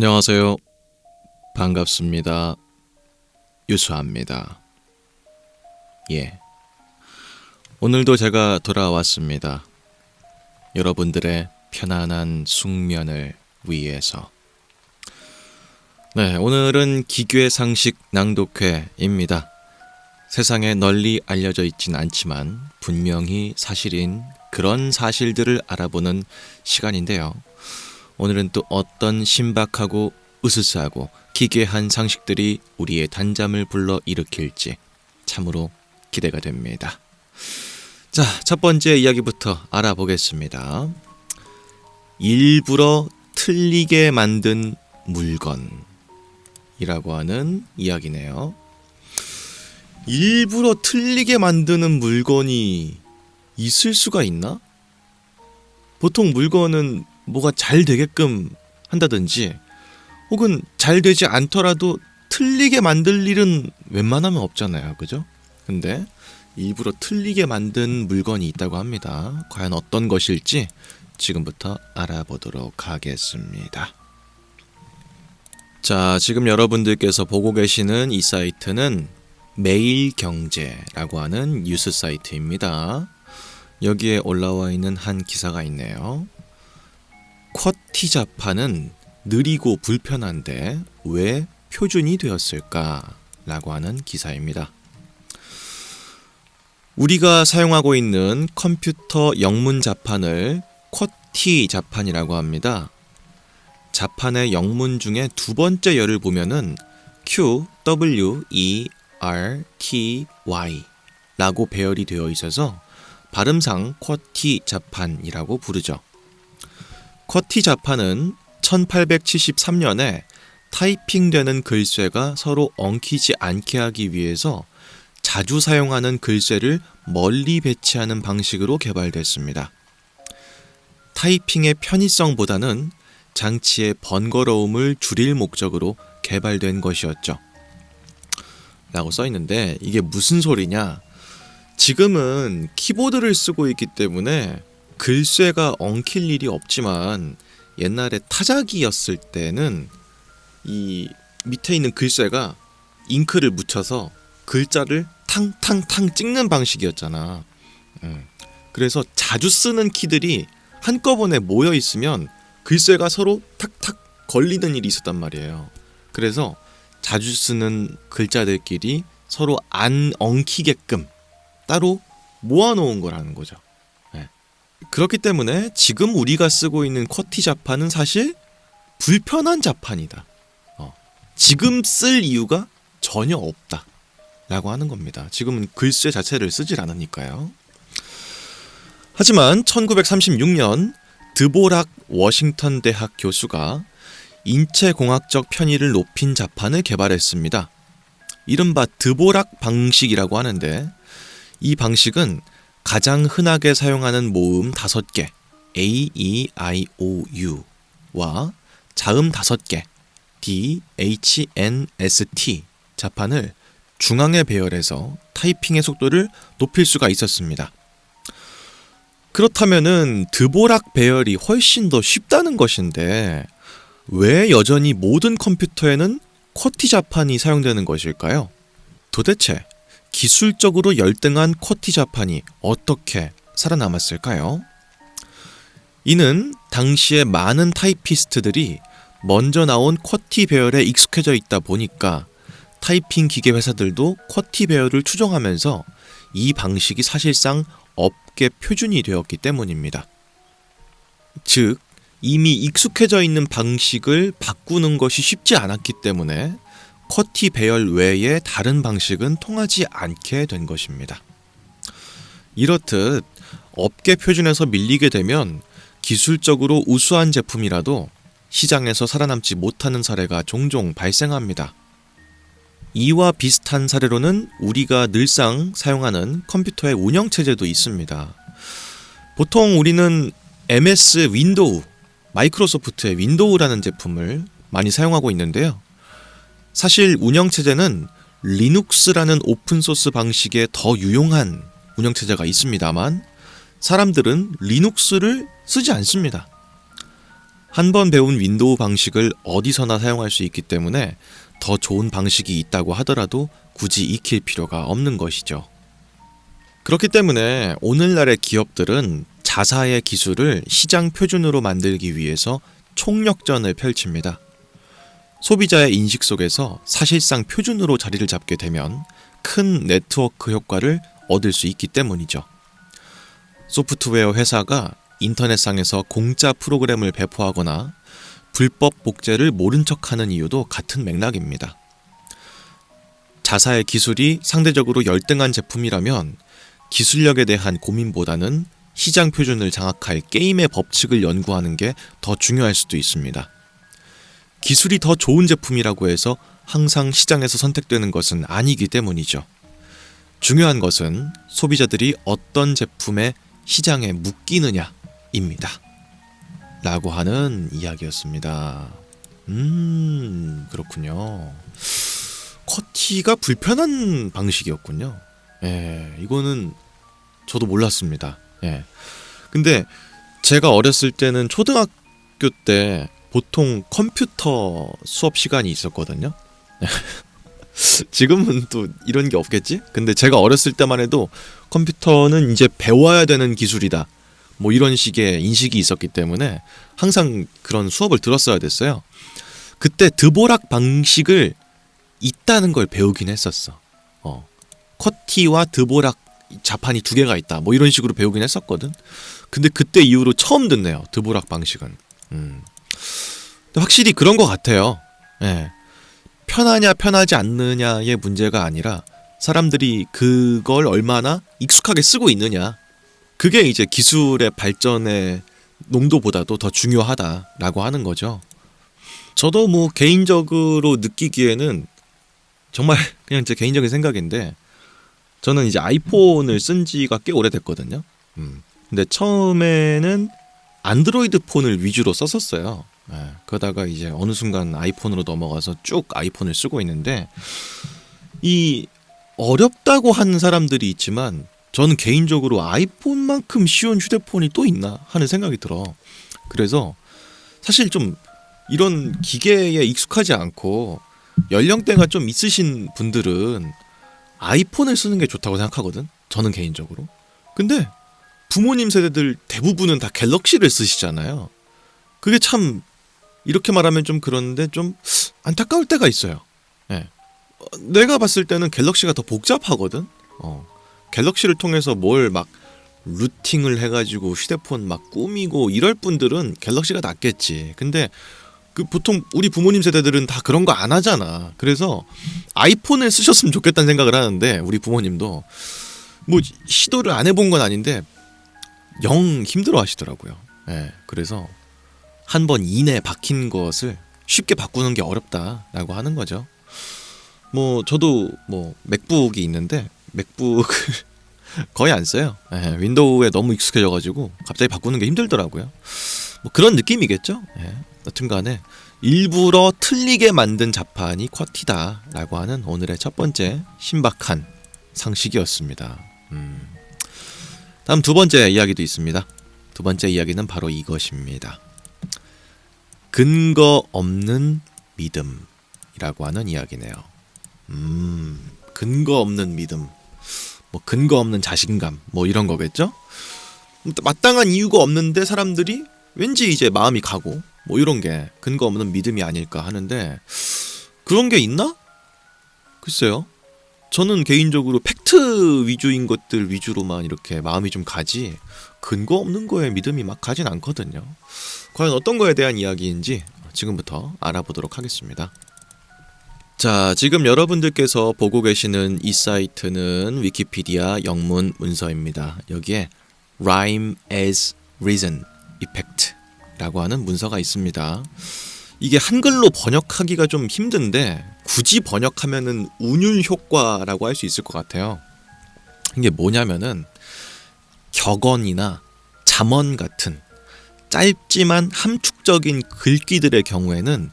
안녕하세요. 반갑습니다. 유수아입니다. 오늘도 제가 돌아왔습니다. 여러분들의 편안한 숙면을 위해서. 오늘은 기괴상식 낭독회입니다. 세상에 널리 알려져 있진 않지만 분명히 사실인 그런 사실들을 알아보는 시간인데요. 오늘은 또 어떤 신박하고 으스스하고 기괴한 상식들이 우리의 단잠을 불러 일으킬지 참으로 기대가 됩니다. 자, 첫 번째 이야기부터 알아보겠습니다. 일부러 틀리게 만든 물건이라고 하는 이야기네요. 일부러 틀리게 만드는 물건이 있을 수가 있나? 보통 물건은 뭐가 잘 되게끔 한다든지 혹은 잘 되지 않더라도 틀리게 만들 일은 웬만하면 없잖아요. 그죠? 근데 일부러 틀리게 만든 물건이 있다고 합니다. 과연 어떤 것일지 지금부터 알아보도록 하겠습니다. 자, 지금 여러분들께서 보고 계시는 이 사이트는 매일경제라고 하는 뉴스 사이트입니다. 여기에 올라와 있는 한 기사가 있네요. 쿼티자판은 느리고 불편한데 왜 표준이 되었을까? 라고 하는 기사입니다. 우리가 사용하고 있는 컴퓨터 영문 자판을 쿼티자판이라고 합니다. 자판의 영문 중에 두 번째 열을 보면은 QWERTY 라고 배열이 되어 있어서 발음상 쿼티자판이라고 부르죠. 쿼티자판은 1873년에 타이핑되는 글쇠가 서로 엉키지 않게 하기 위해서 자주 사용하는 글쇠를 멀리 배치하는 방식으로 개발됐습니다. 타이핑의 편의성보다는 장치의 번거로움을 줄일 목적으로 개발된 것이었죠. 라고 써있는데 이게 무슨 소리냐? 지금은 키보드를 쓰고 있기 때문에 글쇠가 엉킬 일이 없지만 옛날에 타자기였을 때는 이 밑에 있는 글쇠가 잉크를 묻혀서 글자를 탕탕탕 찍는 방식이었잖아. 그래서 자주 쓰는 키들이 한꺼번에 모여 있으면 글쇠가 서로 탁탁 걸리는 일이 있었단 말이에요. 그래서 자주 쓰는 글자들끼리 서로 안 엉키게끔 따로 모아놓은 거라는 거죠. 그렇기 때문에 지금 우리가 쓰고 있는 쿼티자판은 사실 불편한 자판이다. 지금 쓸 이유가 전혀 없다 라고 하는 겁니다. 지금은 글쎄 자체를 쓰질 않으니까요. 하지만 1936년 드보락 워싱턴 대학 교수가 인체공학적 편의를 높인 자판을 개발했습니다. 이른바 드보락 방식이라고 하는데 이 방식은 가장 흔하게 사용하는 모음 5개 A, E, I, O, U와 자음 5개 D, H, N, S, T 자판을 중앙에 배열해서 타이핑의 속도를 높일 수가 있었습니다. 그렇다면은 드보락 배열이 훨씬 더 쉽다는 것인데 왜 여전히 모든 컴퓨터에는 쿼티자판이 사용되는 것일까요? 도대체 기술적으로 열등한 쿼티자판이 어떻게 살아남았을까요? 이는 당시에 많은 타이피스트들이 먼저 나온 쿼티 배열에 익숙해져 있다 보니까 타이핑 기계 회사들도 쿼티 배열을 추종하면서 이 방식이 사실상 업계 표준이 되었기 때문입니다. 즉, 이미 익숙해져 있는 방식을 바꾸는 것이 쉽지 않았기 때문에 쿼티 배열 외에 다른 방식은 통하지 않게 된 것입니다. 이렇듯 업계 표준에서 밀리게 되면 기술적으로 우수한 제품이라도 시장에서 살아남지 못하는 사례가 종종 발생합니다. 이와 비슷한 사례로는 우리가 늘상 사용하는 컴퓨터의 운영체제도 있습니다. 보통 우리는 MS 윈도우, 마이크로소프트의 윈도우라는 제품을 많이 사용하고 있는데요. 사실 운영체제는 리눅스라는 오픈소스 방식의 더 유용한 운영체제가 있습니다만 사람들은 리눅스를 쓰지 않습니다. 한 번 배운 윈도우 방식을 어디서나 사용할 수 있기 때문에 더 좋은 방식이 있다고 하더라도 굳이 익힐 필요가 없는 것이죠. 그렇기 때문에 오늘날의 기업들은 자사의 기술을 시장 표준으로 만들기 위해서 총력전을 펼칩니다. 소비자의 인식 속에서 사실상 표준으로 자리를 잡게 되면 큰 네트워크 효과를 얻을 수 있기 때문이죠. 소프트웨어 회사가 인터넷상에서 공짜 프로그램을 배포하거나 불법 복제를 모른 척하는 이유도 같은 맥락입니다. 자사의 기술이 상대적으로 열등한 제품이라면 기술력에 대한 고민보다는 시장 표준을 장악할 게임의 법칙을 연구하는 게 더 중요할 수도 있습니다. 기술이 더 좋은 제품이라고 해서 항상 시장에서 선택되는 것은 아니기 때문이죠. 중요한 것은 소비자들이 어떤 제품에 시장에 묶이느냐입니다. 라고 하는 이야기였습니다. 그렇군요. 쿼티가 불편한 방식이었군요. 이거는 저도 몰랐습니다. 근데 제가 어렸을 때는 초등학교 때 보통 컴퓨터 수업 시간이 있었거든요. 지금은 또 이런 게 없겠지? 근데 제가 어렸을 때만 해도 컴퓨터는 이제 배워야 되는 기술이다. 뭐 이런 식의 인식이 있었기 때문에 항상 그런 수업을 들었어야 됐어요. 그때 드보락 방식을 있다는 걸 배우긴 했었어. 쿼티와 드보락 자판이 두 개가 있다. 뭐 이런 식으로 배우긴 했었거든. 근데 그때 이후로 처음 듣네요. 드보락 방식은. 확실히 그런 것 같아요. 편하냐 편하지 않느냐의 문제가 아니라 사람들이 그걸 얼마나 익숙하게 쓰고 있느냐, 그게 이제 기술의 발전의 농도보다도 더 중요하다라고 하는 거죠. 저도 뭐 개인적으로 느끼기에는 정말 그냥 제 개인적인 생각인데, 저는 이제 아이폰을 쓴 지가 꽤 오래됐거든요. 근데 처음에는 안드로이드 폰을 위주로 썼었어요. 그러다가 이제 어느 순간 아이폰으로 넘어가서 쭉 아이폰을 쓰고 있는데, 이 어렵다고 하는 사람들이 있지만 저는 개인적으로 아이폰만큼 쉬운 휴대폰이 또 있나 하는 생각이 들어. 그래서 사실 좀 이런 기계에 익숙하지 않고 연령대가 좀 있으신 분들은 아이폰을 쓰는 게 좋다고 생각하거든, 저는 개인적으로. 근데 부모님 세대들 대부분은 다 갤럭시를 쓰시잖아요. 그게 참, 이렇게 말하면 좀 그런데 좀 안타까울 때가 있어요. 내가 봤을 때는 갤럭시가 더 복잡하거든. 갤럭시를 통해서 뭘 막 루팅을 해가지고 휴대폰 막 꾸미고 이럴 분들은 갤럭시가 낫겠지. 근데 그 보통 우리 부모님 세대들은 다 그런 거 안 하잖아. 그래서 아이폰을 쓰셨으면 좋겠다는 생각을 하는데, 우리 부모님도 뭐 시도를 안 해본 건 아닌데 영 힘들어 하시더라고요. 그래서 한 번 이내 박힌 것을 쉽게 바꾸는 게 어렵다라고 하는 거죠. 뭐 저도 뭐 맥북이 있는데 맥북을 거의 안 써요. 윈도우에 너무 익숙해져가지고 갑자기 바꾸는 게 힘들더라고요. 뭐 그런 느낌이겠죠. 여튼간에 일부러 틀리게 만든 자판이 쿼티다라고 하는 오늘의 첫 번째 신박한 상식이었습니다. 다음 두 번째 이야기도 있습니다. 두 번째 이야기는 바로 이것입니다. 근거 없는 믿음이라고 하는 이야기네요. 근거 없는 믿음, 뭐 근거 없는 자신감, 뭐 이런 거겠죠? 마땅한 이유가 없는데 사람들이 왠지 이제 마음이 가고, 뭐 이런 게 근거 없는 믿음이 아닐까 하는데, 그런 게 있나? 글쎄요. 저는 개인적으로 팩트 위주인 것들 위주로만 이렇게 마음이 좀 가지, 근거 없는 거에 믿음이 막 가진 않거든요. 과연 어떤 거에 대한 이야기인지 지금부터 알아보도록 하겠습니다. 자, 지금 여러분들께서 보고 계시는 이 사이트는 위키피디아 영문 문서입니다. 여기에 Rhyme as Reason Effect 라고 하는 문서가 있습니다. 이게 한글로 번역하기가 좀 힘든데, 굳이 번역하면은 운율 효과라고 할 수 있을 것 같아요. 이게 뭐냐면은 격언이나 잠언 같은 짧지만 함축적인 글귀들의 경우에는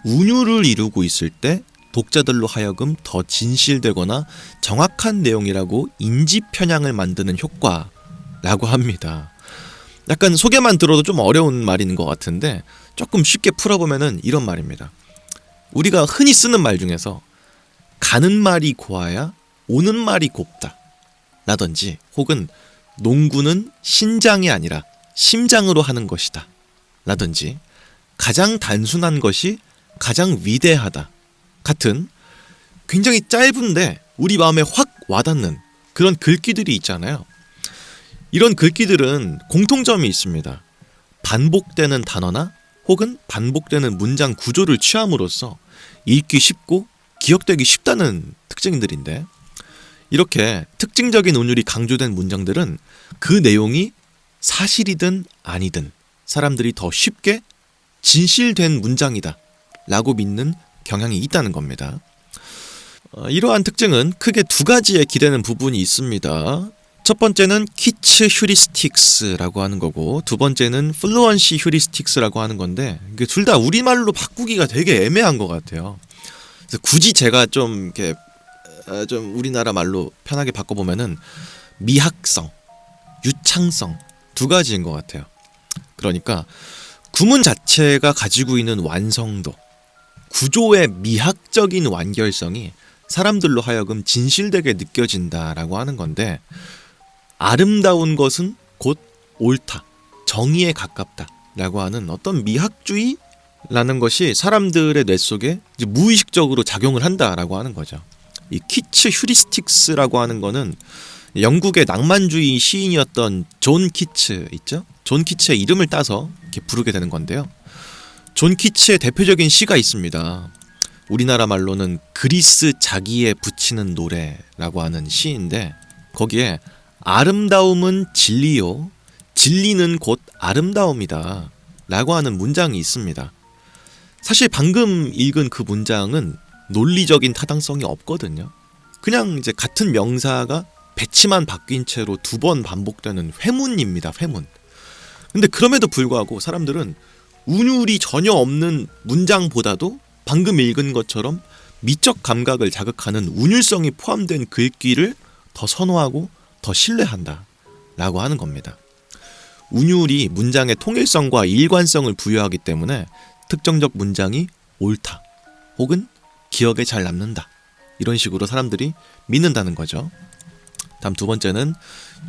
운율을 이루고 있을 때 독자들로 하여금 더 진실되거나 정확한 내용이라고 인지 편향을 만드는 효과라고 합니다. 약간 소개만 들어도 좀 어려운 말인 것 같은데, 조금 쉽게 풀어보면은 이런 말입니다. 우리가 흔히 쓰는 말 중에서 가는 말이 고와야 오는 말이 곱다 라든지, 혹은 농구는 신장이 아니라 심장으로 하는 것이다 라든지, 가장 단순한 것이 가장 위대하다 같은 굉장히 짧은데 우리 마음에 확 와닿는 그런 글귀들이 있잖아요. 이런 글귀들은 공통점이 있습니다. 반복되는 단어나 혹은 반복되는 문장 구조를 취함으로써 읽기 쉽고 기억되기 쉽다는 특징들인데, 이렇게 특징적인 운율이 강조된 문장들은 그 내용이 사실이든 아니든 사람들이 더 쉽게 진실된 문장이다 라고 믿는 경향이 있다는 겁니다. 이러한 특징은 크게 두 가지에 기대는 부분이 있습니다. 첫 번째는 키츠 휴리스틱스라고 하는 거고, 두 번째는 플루언시 휴리스틱스라고 하는 건데, 이게 둘 다 우리말로 바꾸기가 되게 애매한 것 같아요. 그래서 굳이 제가 좀 이렇게 좀 우리나라 말로 편하게 바꿔보면은 미학성, 유창성 두 가지인 것 같아요. 그러니까 구문 자체가 가지고 있는 완성도, 구조의 미학적인 완결성이 사람들로 하여금 진실되게 느껴진다라고 하는 건데, 아름다운 것은 곧 옳다, 정의에 가깝다라고 하는 어떤 미학주의라는 것이 사람들의 뇌 속에 이제 무의식적으로 작용을 한다라고 하는 거죠. 이 키츠 휴리스틱스라고 하는 거는 영국의 낭만주의 시인이었던 존 키츠 있죠? 존 키츠의 이름을 따서 이렇게 부르게 되는 건데요. 존 키츠의 대표적인 시가 있습니다. 우리나라 말로는 그리스 자기에 붙이는 노래라고 하는 시인데, 거기에 아름다움은 진리요, 진리는 곧 아름다움이다 라고 하는 문장이 있습니다. 사실 방금 읽은 그 문장은 논리적인 타당성이 없거든요. 그냥 이제 같은 명사가 배치만 바뀐 채로 두 번 반복되는 회문입니다. 회문. 근데 그럼에도 불구하고 사람들은 운율이 전혀 없는 문장보다도 방금 읽은 것처럼 미적 감각을 자극하는 운율성이 포함된 글귀를 더 선호하고 더 신뢰한다 라고 하는 겁니다. 운율이 문장의 통일성과 일관성을 부여하기 때문에 특정적 문장이 옳다 혹은 기억에 잘 남는다, 이런 식으로 사람들이 믿는다는 거죠. 다음 두 번째는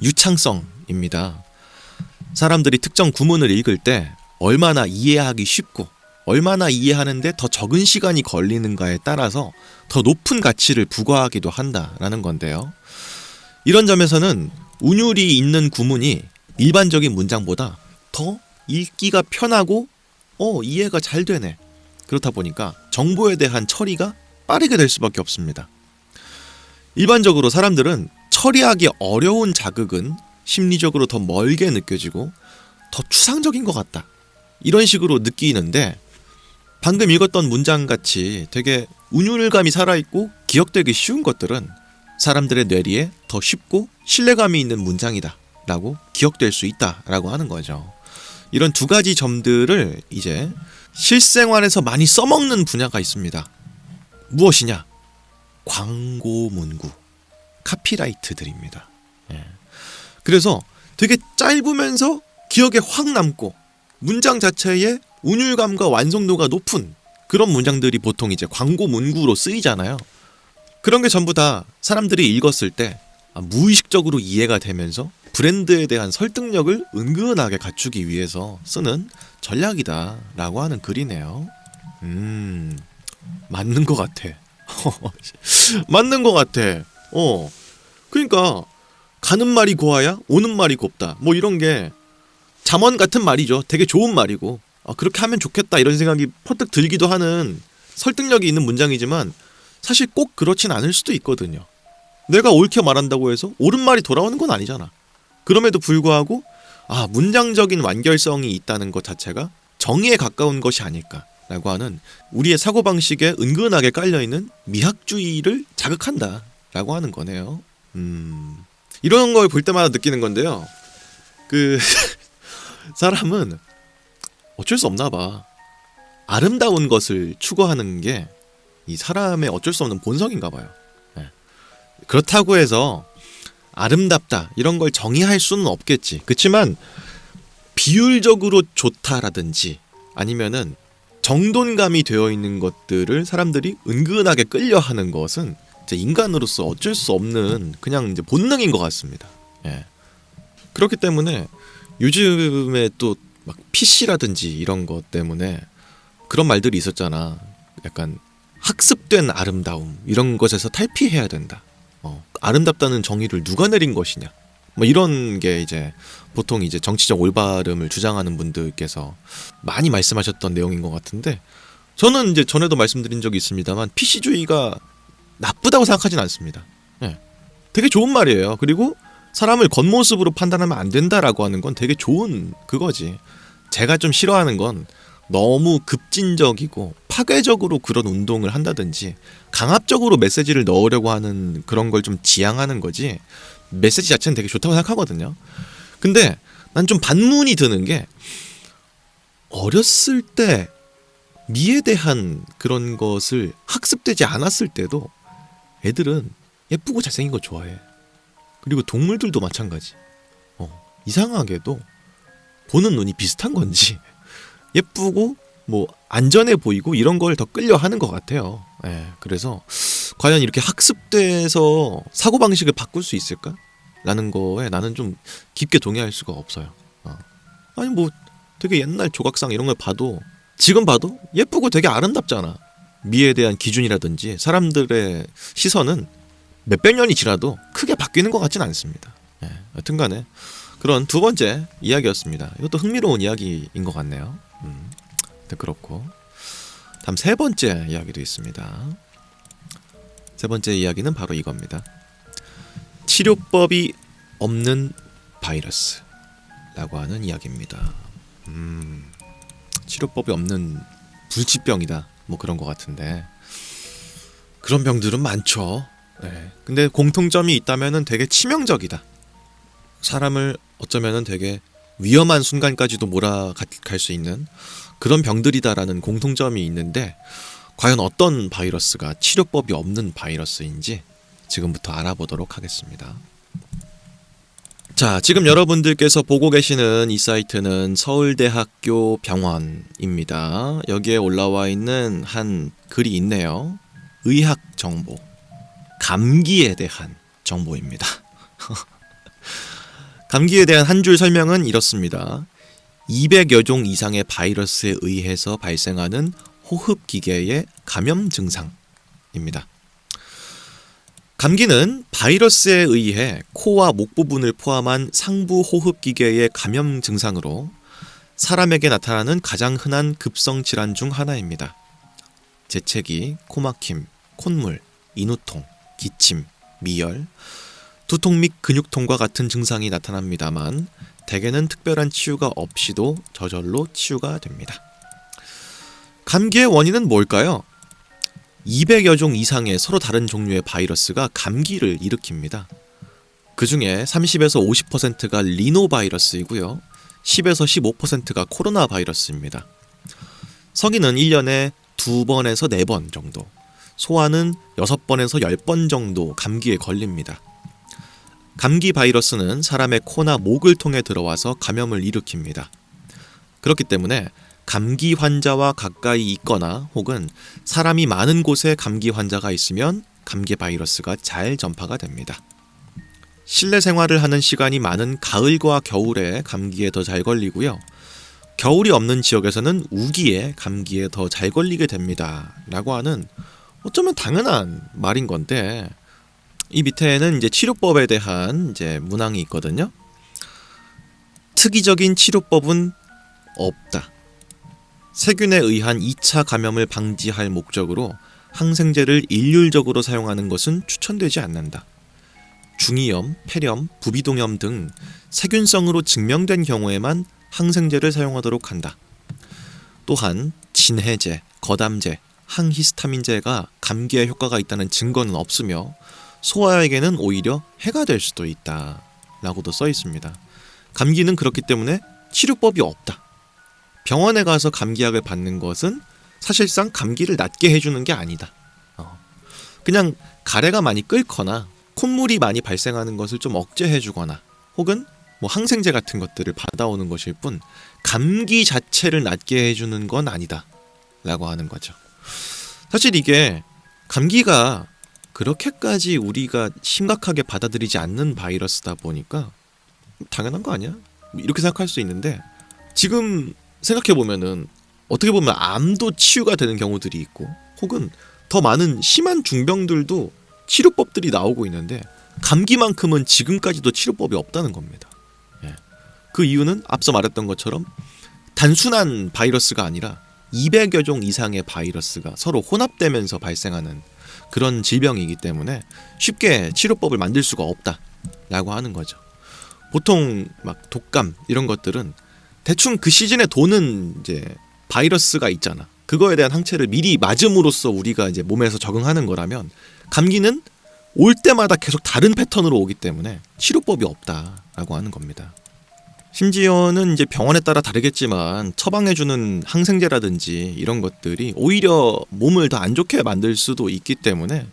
유창성입니다. 사람들이 특정 구문을 읽을 때 얼마나 이해하기 쉽고 얼마나 이해하는데 더 적은 시간이 걸리는가에 따라서 더 높은 가치를 부과하기도 한다라는 건데요. 이런 점에서는 운율이 있는 구문이 일반적인 문장보다 더 읽기가 편하고 이해가 잘 되네. 그렇다 보니까 정보에 대한 처리가 빠르게 될 수밖에 없습니다. 일반적으로 사람들은 처리하기 어려운 자극은 심리적으로 더 멀게 느껴지고 더 추상적인 것 같다, 이런 식으로 느끼는데, 방금 읽었던 문장같이 되게 운율감이 살아있고 기억되기 쉬운 것들은 사람들의 뇌리에 더 쉽고 신뢰감이 있는 문장이다 라고 기억될 수 있다 라고 하는 거죠. 이런 두 가지 점들을 이제 실생활에서 많이 써먹는 분야가 있습니다. 무엇이냐? 광고 문구, 카피라이트들입니다. 그래서 되게 짧으면서 기억에 확 남고 문장 자체의 운율감과 완성도가 높은 그런 문장들이 보통 이제 광고 문구로 쓰이잖아요. 그런 게 전부 다 사람들이 읽었을 때 무의식적으로 이해가 되면서 브랜드에 대한 설득력을 은근하게 갖추기 위해서 쓰는 전략이다 라고 하는 글이네요. 맞는 것 같아. 맞는 것 같아. 그러니까 가는 말이 고와야 오는 말이 곱다, 뭐 이런 게 잠언 같은 말이죠. 되게 좋은 말이고 그렇게 하면 좋겠다 이런 생각이 퍼뜩 들기도 하는 설득력이 있는 문장이지만, 사실 꼭 그렇진 않을 수도 있거든요. 내가 옳게 말한다고 해서 옳은 말이 돌아오는 건 아니잖아. 그럼에도 불구하고 문장적인 완결성이 있다는 것 자체가 정의에 가까운 것이 아닐까라고 하는 우리의 사고방식에 은근하게 깔려있는 미학주의를 자극한다라고 하는 거네요. 이런 걸 볼 때마다 느끼는 건데요. 사람은 어쩔 수 없나 봐. 아름다운 것을 추구하는 게 이 사람의 어쩔 수 없는 본성인가 봐요. 그렇다고 해서 아름답다 이런 걸 정의할 수는 없겠지. 그렇지만 비율적으로 좋다라든지 아니면은 정돈감이 되어 있는 것들을 사람들이 은근하게 끌려하는 것은 이제 인간으로서 어쩔 수 없는 그냥 이제 본능인 것 같습니다. 예. 그렇기 때문에 요즘에 또 막 PC라든지 이런 것 때문에 그런 말들이 있었잖아. 약간 학습된 아름다움 이런 것에서 탈피해야 된다. 아름답다는 정의를 누가 내린 것이냐. 뭐 이런 게 이제 보통 이제 정치적 올바름을 주장하는 분들께서 많이 말씀하셨던 내용인 것 같은데, 저는 이제 전에도 말씀드린 적이 있습니다만 PC주의가 나쁘다고 생각하진 않습니다. 예. 되게 좋은 말이에요. 그리고 사람을 겉모습으로 판단하면 안 된다라고 하는 건 되게 좋은 그거지. 제가 좀 싫어하는 건 너무 급진적이고 파괴적으로 그런 운동을 한다든지 강압적으로 메시지를 넣으려고 하는 그런 걸 좀 지향하는 거지, 메시지 자체는 되게 좋다고 생각하거든요. 근데 난 좀 반문이 드는 게, 어렸을 때 미에 대한 그런 것을 학습되지 않았을 때도 애들은 예쁘고 잘생긴 거 좋아해. 그리고 동물들도 마찬가지. 이상하게도 보는 눈이 비슷한 건지 예쁘고 뭐 안전해 보이고 이런 걸 더 끌려 하는 것 같아요. 예, 그래서 과연 이렇게 학습돼서 사고방식을 바꿀 수 있을까? 라는 거에 나는 좀 깊게 동의할 수가 없어요. 아니 뭐 되게 옛날 조각상 이런 걸 봐도 지금 봐도 예쁘고 되게 아름답잖아. 미에 대한 기준이라든지 사람들의 시선은 몇백 년이 지나도 크게 바뀌는 것 같진 않습니다. 예, 여튼간에 그런 두 번째 이야기였습니다. 이것도 흥미로운 이야기인 것 같네요. 그렇고, 다음 세 번째 이야기도 있습니다. 세 번째 이야기는 바로 이겁니다. 치료법이 없는 바이러스라고 하는 이야기입니다. 치료법이 없는 불치병이다, 뭐 그런 것 같은데, 그런 병들은 많죠. 네. 근데 공통점이 있다면은 되게 치명적이다. 사람을 어쩌면은 되게 위험한 순간까지도 몰아갈 수 있는 그런 병들이다라는 공통점이 있는데, 과연 어떤 바이러스가 치료법이 없는 바이러스인지 지금부터 알아보도록 하겠습니다. 자, 지금 여러분들께서 보고 계시는 이 사이트는 서울대학교 병원입니다. 여기에 올라와 있는 한 글이 있네요. 의학 정보, 감기에 대한 정보입니다. 감기에 대한 한 줄 설명은 이렇습니다. 200여 종 이상의 바이러스에 의해서 발생하는 호흡기계의 감염 증상입니다. 감기는 바이러스에 의해 코와 목 부분을 포함한 상부 호흡기계의 감염 증상으로 사람에게 나타나는 가장 흔한 급성 질환 중 하나입니다. 재채기, 코막힘, 콧물, 인후통, 기침, 미열, 두통 및 근육통과 같은 증상이 나타납니다만 대개는 특별한 치유가 없이도 저절로 치유가 됩니다. 감기의 원인은 뭘까요? 200여 종 이상의 서로 다른 종류의 바이러스가 감기를 일으킵니다. 그 중에 30에서 50%가 리노바이러스이고요. 10에서 15%가 코로나 바이러스입니다. 성인은 1년에 2번에서 4번 정도, 소아는 6번에서 10번 정도 감기에 걸립니다. 감기 바이러스는 사람의 코나 목을 통해 들어와서 감염을 일으킵니다. 그렇기 때문에 감기 환자와 가까이 있거나 혹은 사람이 많은 곳에 감기 환자가 있으면 감기 바이러스가 잘 전파가 됩니다. 실내 생활을 하는 시간이 많은 가을과 겨울에 감기에 더 잘 걸리고요. 겨울이 없는 지역에서는 우기에 감기에 더 잘 걸리게 됩니다. 라고 하는 어쩌면 당연한 말인 건데, 이 밑에는 이제 치료법에 대한 이제 문항이 있거든요. 특이적인 치료법은 없다. 세균에 의한 2차 감염을 방지할 목적으로 항생제를 일률적으로 사용하는 것은 추천되지 않는다. 중이염, 폐렴, 부비동염 등 세균성으로 증명된 경우에만 항생제를 사용하도록 한다. 또한 진해제, 거담제, 항히스타민제가 감기에 효과가 있다는 증거는 없으며 소아에게는 오히려 해가 될 수도 있다 라고도 써 있습니다. 감기는 그렇기 때문에 치료법이 없다. 병원에 가서 감기약을 받는 것은 사실상 감기를 낫게 해주는 게 아니다. 그냥 가래가 많이 끓거나 콧물이 많이 발생하는 것을 좀 억제해주거나 혹은 뭐 항생제 같은 것들을 받아오는 것일 뿐 감기 자체를 낫게 해주는 건 아니다 라고 하는 거죠. 사실 이게 감기가 그렇게까지 우리가 심각하게 받아들이지 않는 바이러스다 보니까 당연한 거 아니야? 이렇게 생각할 수 있는데, 지금 생각해보면은 어떻게 보면 암도 치유가 되는 경우들이 있고 혹은 더 많은 심한 중병들도 치료법들이 나오고 있는데 감기만큼은 지금까지도 치료법이 없다는 겁니다. 예. 그 이유는 앞서 말했던 것처럼 단순한 바이러스가 아니라 200여 종 이상의 바이러스가 서로 혼합되면서 발생하는 그런 질병이기 때문에 쉽게 치료법을 만들 수가 없다라고 하는 거죠. 보통 막 독감 이런 것들은 대충 그 시즌에 도는 이제 바이러스가 있잖아. 그거에 대한 항체를 미리 맞음으로써 우리가 이제 몸에서 적응하는 거라면, 감기는 올 때마다 계속 다른 패턴으로 오기 때문에 치료법이 없다라고 하는 겁니다. 심지어는 이제 병원에 따라 다르겠지만 처방해주는 항생제라든지 이런 것들이 오히려 몸을 더 안 좋게 만들 수도 있기 때문에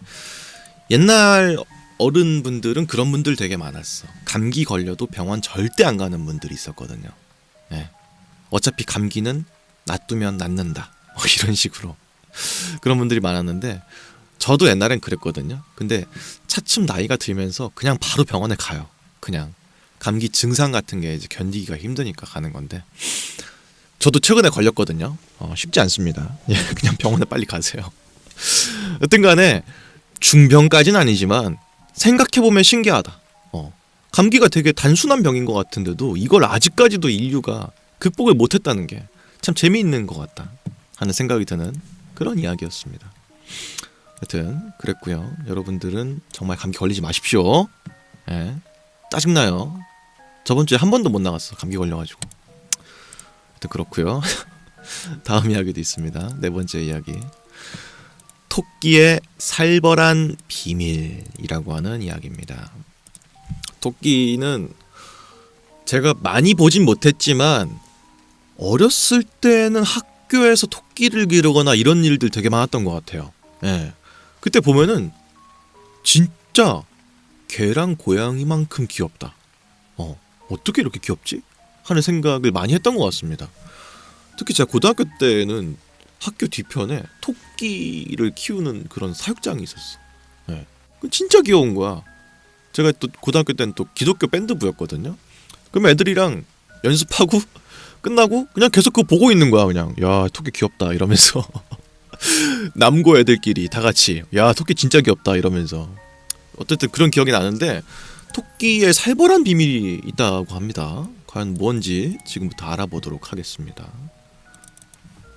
옛날 어른분들은 그런 분들 되게 많았어. 감기 걸려도 병원 절대 안 가는 분들이 있었거든요. 예. 어차피 감기는 놔두면 낫는다, 이런 식으로 그런 분들이 많았는데 저도 옛날엔 그랬거든요. 근데 차츰 나이가 들면서 그냥 바로 병원에 가요. 그냥 감기 증상 같은 게 이제 견디기가 힘드니까 가는 건데, 저도 최근에 걸렸거든요. 쉽지 않습니다. 예, 그냥 병원에 빨리 가세요. 여튼 간에 중병까지는 아니지만 생각해보면 신기하다. 감기가 되게 단순한 병인 것 같은데도 이걸 아직까지도 인류가 극복을 못했다는 게 참 재미있는 것 같다 하는 생각이 드는 그런 이야기였습니다. 여튼 그랬고요. 여러분들은 정말 감기 걸리지 마십시오. 예, 짜증나요. 저번 주에 한 번도 못 나갔어, 감기 걸려가지고. 여튼 그렇고요. 다음 이야기도 있습니다. 네 번째 이야기, 토끼의 살벌한 비밀이라고 하는 이야기입니다. 토끼는 제가 많이 보진 못했지만 어렸을 때는 학교에서 토끼를 기르거나 이런 일들 되게 많았던 것 같아요. 예. 그때 보면은 진짜 개랑 고양이만큼 귀엽다. 어떻게 이렇게 귀엽지? 하는 생각을 많이 했던 것 같습니다. 특히 제가 고등학교 때는 학교 뒤편에 토끼를 키우는 그런 사육장이 있었어. 예. 진짜 귀여운 거야. 제가 또 고등학교 때는 또 기독교 밴드부였거든요. 그럼 애들이랑 연습하고 끝나고 그냥 계속 그거 보고 있는 거야. 그냥 야, 토끼 귀엽다 이러면서 남고 애들끼리 다 같이 야, 토끼 진짜 귀엽다 이러면서. 어쨌든 그런 기억이 나는데 토끼의 살벌한 비밀이 있다고 합니다. 과연 뭔지 지금부터 알아보도록 하겠습니다.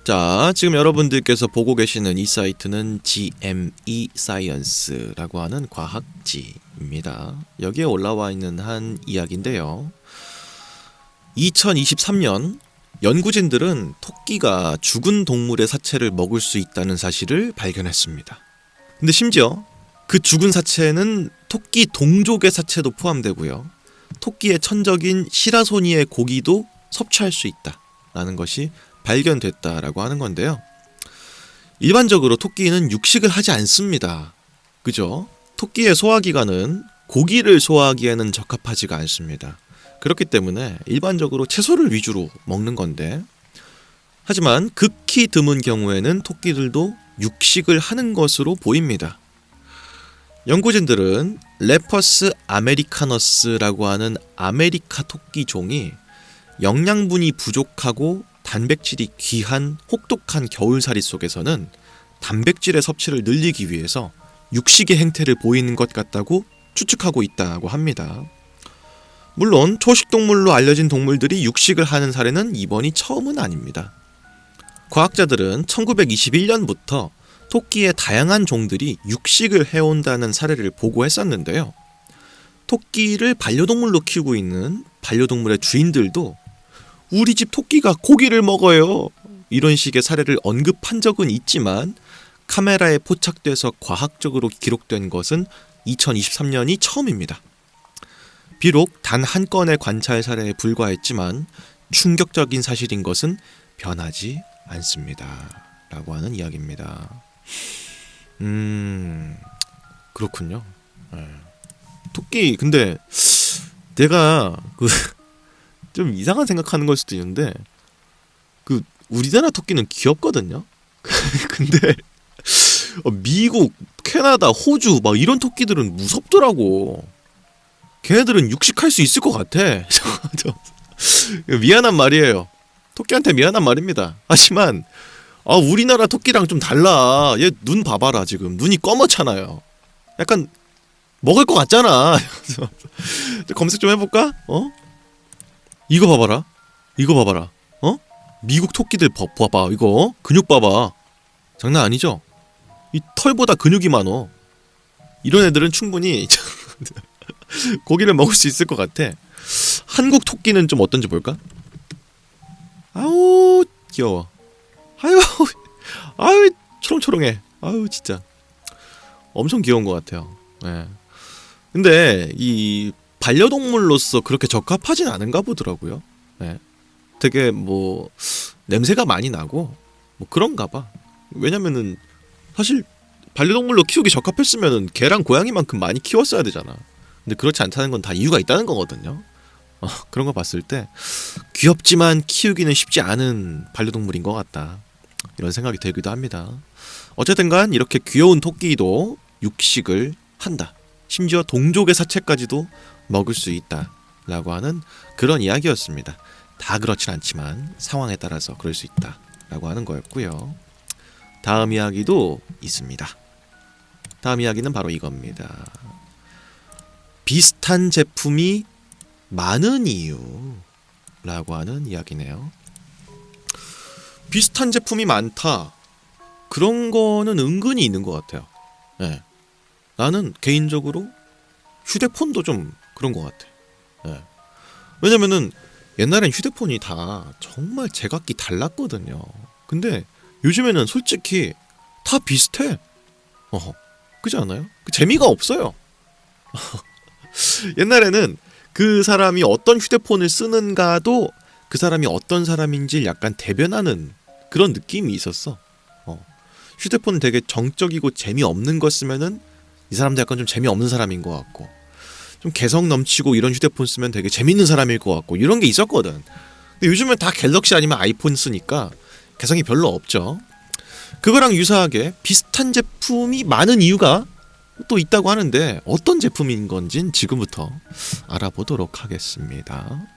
자, 지금 여러분들께서 보고 계시는 이 사이트는 GME Science라고 하는 과학지입니다. 여기에 올라와 있는 한 이야기인데요. 2023년 연구진들은 토끼가 죽은 동물의 사체를 먹을 수 있다는 사실을 발견했습니다. 근데 심지어 그 죽은 사체는 토끼 동족의 사체도 포함되고요. 토끼의 천적인 시라소니의 고기도 섭취할 수 있다라는 것이 발견됐다라고 하는 건데요. 일반적으로 토끼는 육식을 하지 않습니다. 그죠? 토끼의 소화기관은 고기를 소화하기에는 적합하지가 않습니다. 그렇기 때문에 일반적으로 채소를 위주로 먹는 건데, 하지만 극히 드문 경우에는 토끼들도 육식을 하는 것으로 보입니다. 연구진들은 레퍼스 아메리카너스라고 하는 아메리카 토끼 종이 영양분이 부족하고 단백질이 귀한 혹독한 겨울살이 속에서는 단백질의 섭취를 늘리기 위해서 육식의 행태를 보이는 것 같다고 추측하고 있다고 합니다. 물론 초식동물로 알려진 동물들이 육식을 하는 사례는 이번이 처음은 아닙니다. 과학자들은 1921년부터 토끼의 다양한 종들이 육식을 해온다는 사례를 보고했었는데요. 토끼를 반려동물로 키우고 있는 반려동물의 주인들도 우리 집 토끼가 고기를 먹어요, 이런 식의 사례를 언급한 적은 있지만 카메라에 포착돼서 과학적으로 기록된 것은 2023년이 처음입니다. 비록 단 한 건의 관찰 사례에 불과했지만 충격적인 사실인 것은 변하지 않습니다. 라고 하는 이야기입니다. 그렇군요. 토끼, 근데 내가 좀 이상한 생각하는 걸 수도 있는데 그 우리나라 토끼는 귀엽거든요. 근데 미국, 캐나다, 호주 막 이런 토끼들은 무섭더라고. 걔네들은 육식할 수 있을 것 같아. 미안한 말이에요. 토끼한테 미안한 말입니다. 하지만 우리나라 토끼랑 좀 달라. 얘 눈 봐봐라. 지금 눈이 검었잖아요. 약간 먹을 것 같잖아. 검색 좀 해볼까? 이거 봐봐라. 이거 봐봐라. 미국 토끼들 봐봐. 이거 근육 봐봐. 장난 아니죠? 이 털보다 근육이 많어. 이런 애들은 충분히 고기를 먹을 수 있을 것 같아. 한국 토끼는 좀 어떤지 볼까? 아우 귀여워. 아유 초롱초롱해. 아유 진짜 엄청 귀여운 것 같아요. 네. 근데 이 반려동물로서 그렇게 적합하진 않은가 보더라고요. 네. 되게 뭐 냄새가 많이 나고 뭐 그런가 봐. 왜냐면은 사실 반려동물로 키우기 적합했으면은 개랑 고양이만큼 많이 키웠어야 되잖아. 근데 그렇지 않다는 건 다 이유가 있다는 거거든요. 그런 거 봤을 때 귀엽지만 키우기는 쉽지 않은 반려동물인 것 같다. 이런 생각이 들기도 합니다. 어쨌든간 이렇게 귀여운 토끼도 육식을 한다. 심지어 동족의 사체까지도 먹을 수 있다라고 하는 그런 이야기였습니다. 다 그렇진 않지만 상황에 따라서 그럴 수 있다라고 하는 거였고요. 다음 이야기도 있습니다. 다음 이야기는 바로 이겁니다. 비슷한 제품이 많은 이유라고 하는 이야기네요. 비슷한 제품이 많다. 그런 거는 은근히 있는 것 같아요. 네. 나는 개인적으로 휴대폰도 좀 그런 것 같아. 네. 왜냐면은 옛날엔 휴대폰이 다 정말 제각기 달랐거든요. 근데 요즘에는 솔직히 다 비슷해. 그렇지 않아요? 재미가 없어요. 옛날에는 그 사람이 어떤 휴대폰을 쓰는가도 그 사람이 어떤 사람인지 약간 대변하는 그런 느낌이 있었어. 휴대폰은 되게 정적이고 재미없는 거 쓰면은 이 사람도 약간 좀 재미없는 사람인 것 같고, 좀 개성 넘치고 이런 휴대폰 쓰면 되게 재밌는 사람일 것 같고, 이런 게 있었거든. 근데 요즘은 다 갤럭시 아니면 아이폰 쓰니까 개성이 별로 없죠. 그거랑 유사하게 비슷한 제품이 많은 이유가 또 있다고 하는데 어떤 제품인 건진 지금부터 알아보도록 하겠습니다.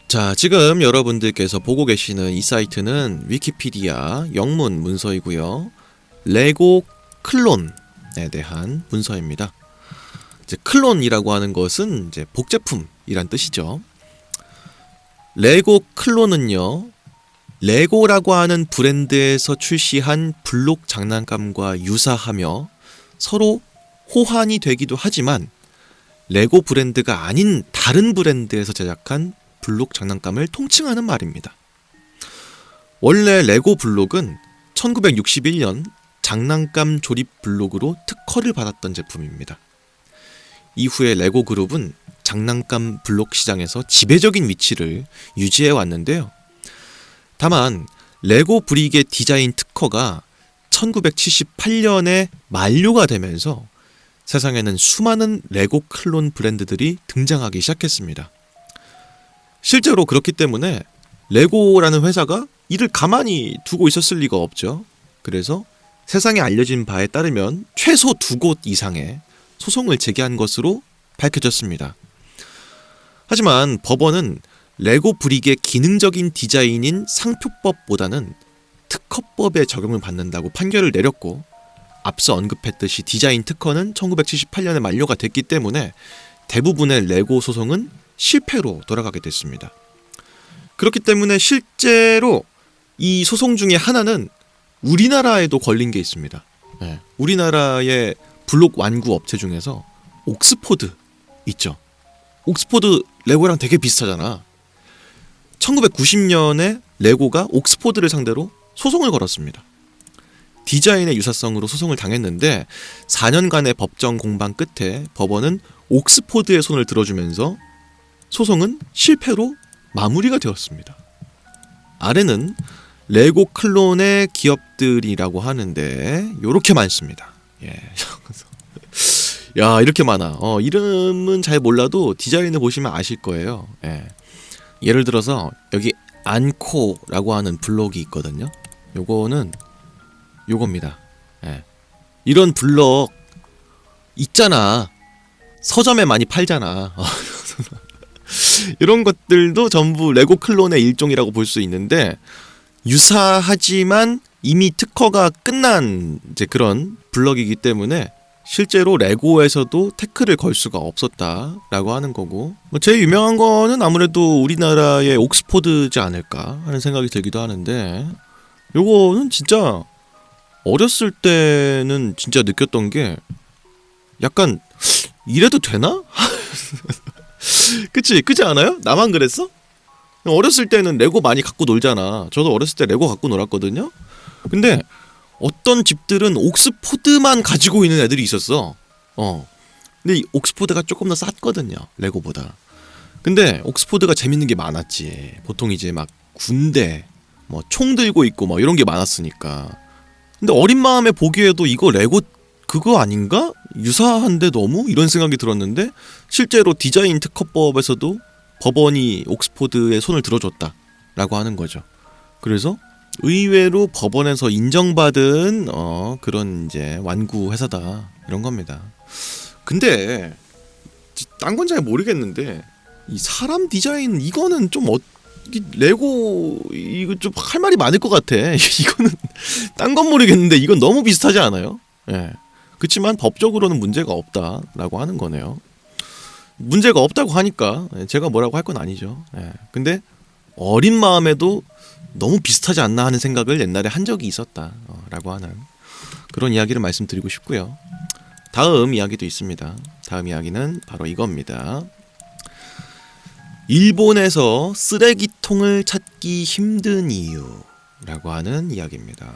자, 지금 여러분들께서 보고 계시는 이 사이트는 위키피디아 영문 문서이고요. 레고 클론에 대한 문서입니다. 이제 클론이라고 하는 것은 이제 복제품이란 뜻이죠. 레고 클론은요, 레고라고 하는 브랜드에서 출시한 블록 장난감과 유사하며 서로 호환이 되기도 하지만 레고 브랜드가 아닌 다른 브랜드에서 제작한 블록 장난감을 통칭하는 말입니다. 원래 레고 블록은 1961년 장난감 조립 블록으로 특허를 받았던 제품입니다. 이후에 레고 그룹은 장난감 블록 시장에서 지배적인 위치를 유지해 왔는데요. 다만 레고 브릭의 디자인 특허가 1978년에 만료가 되면서 세상에는 수많은 레고 클론 브랜드들이 등장하기 시작했습니다. 실제로 그렇기 때문에 레고라는 회사가 이를 가만히 두고 있었을 리가 없죠. 그래서 세상에 알려진 바에 따르면 최소 2곳 이상의 소송을 제기한 것으로 밝혀졌습니다. 하지만 법원은 레고 브릭의 기능적인 디자인인 상표법보다는 특허법에 적용을 받는다고 판결을 내렸고, 앞서 언급했듯이 디자인 특허는 1978년에 만료가 됐기 때문에 대부분의 레고 소송은 실패로 돌아가게 됐습니다. 그렇기 때문에 실제로 이 소송 중에 하나는 우리나라에도 걸린 게 있습니다. 네. 우리나라의 블록 완구 업체 중에서 옥스포드 있죠. 옥스포드 레고랑 되게 비슷하잖아. 1990년에 레고가 옥스포드를 상대로 소송을 걸었습니다. 디자인의 유사성으로 소송을 당했는데 4년간의 법정 공방 끝에 법원은 옥스포드의 손을 들어주면서 소송은 실패로 마무리가 되었습니다. 아래는 레고 클론의 기업들이라고 하는데 요렇게 많습니다. 예. 야, 이렇게 많아. 이름은 잘 몰라도 디자인을 보시면 아실 거예요. 예. 예를 들어서 여기 안코라고 하는 블럭이 있거든요. 요거는 요겁니다. 예. 이런 블럭 있잖아. 서점에 많이 팔잖아. 이런 것들도 전부 레고 클론의 일종이라고 볼 수 있는데, 유사하지만 이미 특허가 끝난 이제 그런 블럭이기 때문에 실제로 레고에서도 태클을 걸 수가 없었다라고 하는 거고, 뭐 제일 유명한 거는 아무래도 우리나라의 옥스포드지 않을까 하는 생각이 들기도 하는데, 요거는 진짜 어렸을 때는 진짜 느꼈던 게 약간 이래도 되나? 그치 않아요? 나만 그랬어? 어렸을 때는 레고 많이 갖고 놀잖아. 저도 어렸을 때 레고 갖고 놀았거든요. 근데 어떤 집들은 옥스포드만 가지고 있는 애들이 있었어. 근데 이 옥스포드가 조금 더 쌌거든요, 레고보다. 근데 옥스포드가 재밌는 게 많았지. 보통 이제 막 군대, 뭐 총 들고 있고 막 이런 게 많았으니까. 근데 어린 마음에 보기에도 이거 레고 그거 아닌가? 유사한데 너무? 이런 생각이 들었는데, 실제로 디자인 특허법에서도 법원이 옥스포드에 손을 들어줬다라고 하는 거죠. 그래서 의외로 법원에서 인정받은 그런 이제 완구 회사다, 이런 겁니다. 근데 딴 건 잘 모르겠는데 이 사람 디자인 이거는 좀 레고 이거 좀 할 말이 많을 것 같아. 이거는 딴 건 모르겠는데 이건 너무 비슷하지 않아요? 예. 그렇지만 법적으로는 문제가 없다라고 하는 거네요. 문제가 없다고 하니까 제가 뭐라고 할 건 아니죠. 예. 근데 어린 마음에도 너무 비슷하지 않나 하는 생각을 옛날에 한 적이 있었다라고 하는 그런 이야기를 말씀드리고 싶고요. 다음 이야기도 있습니다. 다음 이야기는 바로 이겁니다. 일본에서 쓰레기통을 찾기 힘든 이유라고 하는 이야기입니다.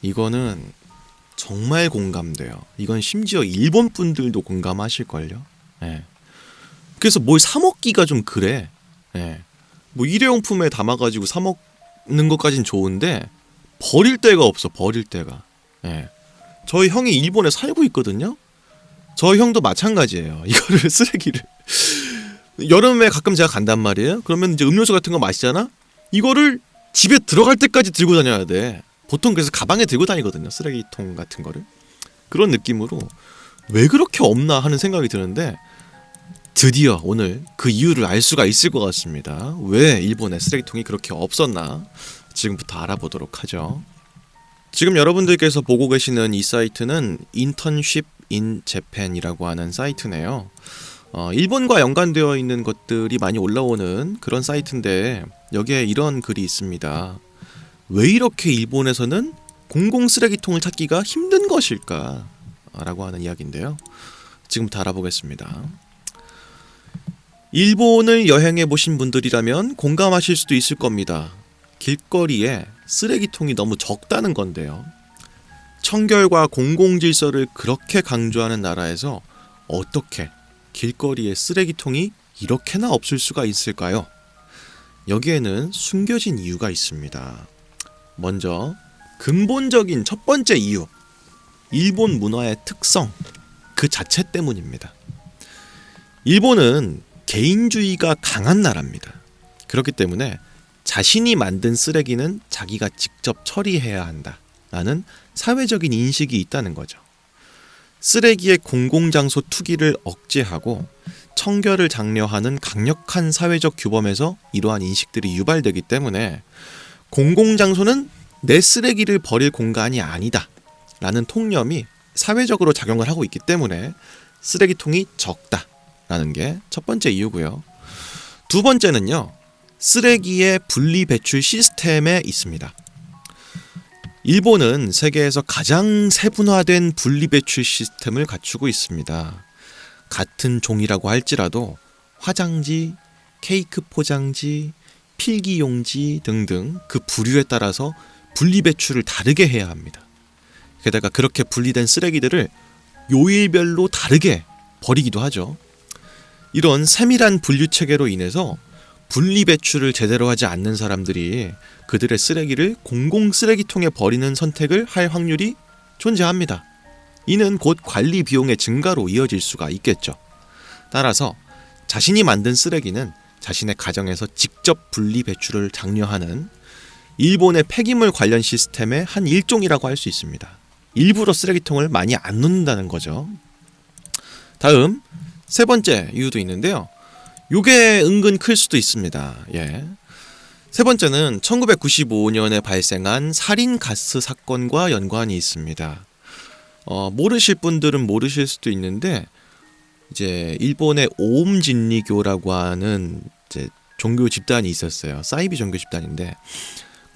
이거는 정말 공감돼요. 이건 심지어 일본 분들도 공감하실걸요. 예. 그래서 뭘 사 먹기가 좀 그래. 예. 뭐 일회용품에 담아가지고 사 먹는 것까진 좋은데 버릴 데가 없어. 버릴 데가. 예. 저희 형이 일본에 살고 있거든요. 저희 형도 마찬가지예요. 이거를 쓰레기를 여름에 가끔 제가 간단 말이에요. 그러면 이제 음료수 같은 거 마시잖아. 이거를 집에 들어갈 때까지 들고 다녀야 돼. 보통 그래서 가방에 들고 다니거든요, 쓰레기통 같은 거를. 그런 느낌으로 왜 그렇게 없나 하는 생각이 드는데, 드디어 오늘 그 이유를 알 수가 있을 것 같습니다. 왜 일본에 쓰레기통이 그렇게 없었나 지금부터 알아보도록 하죠. 지금 여러분들께서 보고 계시는 이 사이트는 인턴십 인 재팬이라고 하는 사이트네요. 일본과 연관되어 있는 것들이 많이 올라오는 그런 사이트인데, 여기에 이런 글이 있습니다. 왜 이렇게 일본에서는 공공 쓰레기통을 찾기가 힘든 것일까? 라고 하는 이야기인데요. 지금부터 알아보겠습니다. 일본을 여행해 보신 분들이라면 공감하실 수도 있을 겁니다. 길거리에 쓰레기통이 너무 적다는 건데요. 청결과 공공질서를 그렇게 강조하는 나라에서 어떻게 길거리에 쓰레기통이 이렇게나 없을 수가 있을까요? 여기에는 숨겨진 이유가 있습니다. 먼저 근본적인 첫 번째 이유, 일본 문화의 특성 그 자체 때문입니다. 일본은 개인주의가 강한 나라입니다. 그렇기 때문에 자신이 만든 쓰레기는 자기가 직접 처리해야 한다라는 사회적인 인식이 있다는 거죠. 쓰레기의 공공장소 투기를 억제하고 청결을 장려하는 강력한 사회적 규범에서 이러한 인식들이 유발되기 때문에 공공장소는 내 쓰레기를 버릴 공간이 아니다 라는 통념이 사회적으로 작용을 하고 있기 때문에 쓰레기통이 적다라는 게 첫 번째 이유고요. 두 번째는요, 쓰레기의 분리 배출 시스템에 있습니다. 일본은 세계에서 가장 세분화된 분리 배출 시스템을 갖추고 있습니다. 같은 종이라고 할지라도 화장지, 케이크 포장지, 필기용지 등등 그 부류에 따라서 분리 배출을 다르게 해야 합니다. 게다가 그렇게 분리된 쓰레기들을 요일별로 다르게 버리기도 하죠. 이런 세밀한 분류 체계로 인해서 분리 배출을 제대로 하지 않는 사람들이 그들의 쓰레기를 공공 쓰레기통에 버리는 선택을 할 확률이 존재합니다. 이는 곧 관리 비용의 증가로 이어질 수가 있겠죠. 따라서 자신이 만든 쓰레기는 자신의 가정에서 직접 분리 배출을 장려하는 일본의 폐기물 관련 시스템의 한 일종이라고 할 수 있습니다. 일부러 쓰레기통을 많이 안 놓는다는 거죠. 다음 세 번째 이유도 있는데요. 요게 은근 클 수도 있습니다. 예. 세 번째는 1995년에 발생한 살인가스 사건과 연관이 있습니다. 모르실 분들은 모르실 수도 있는데 이제 일본의 오음진리교라고 하는 이제 종교 집단이 있었어요. 사이비 종교 집단인데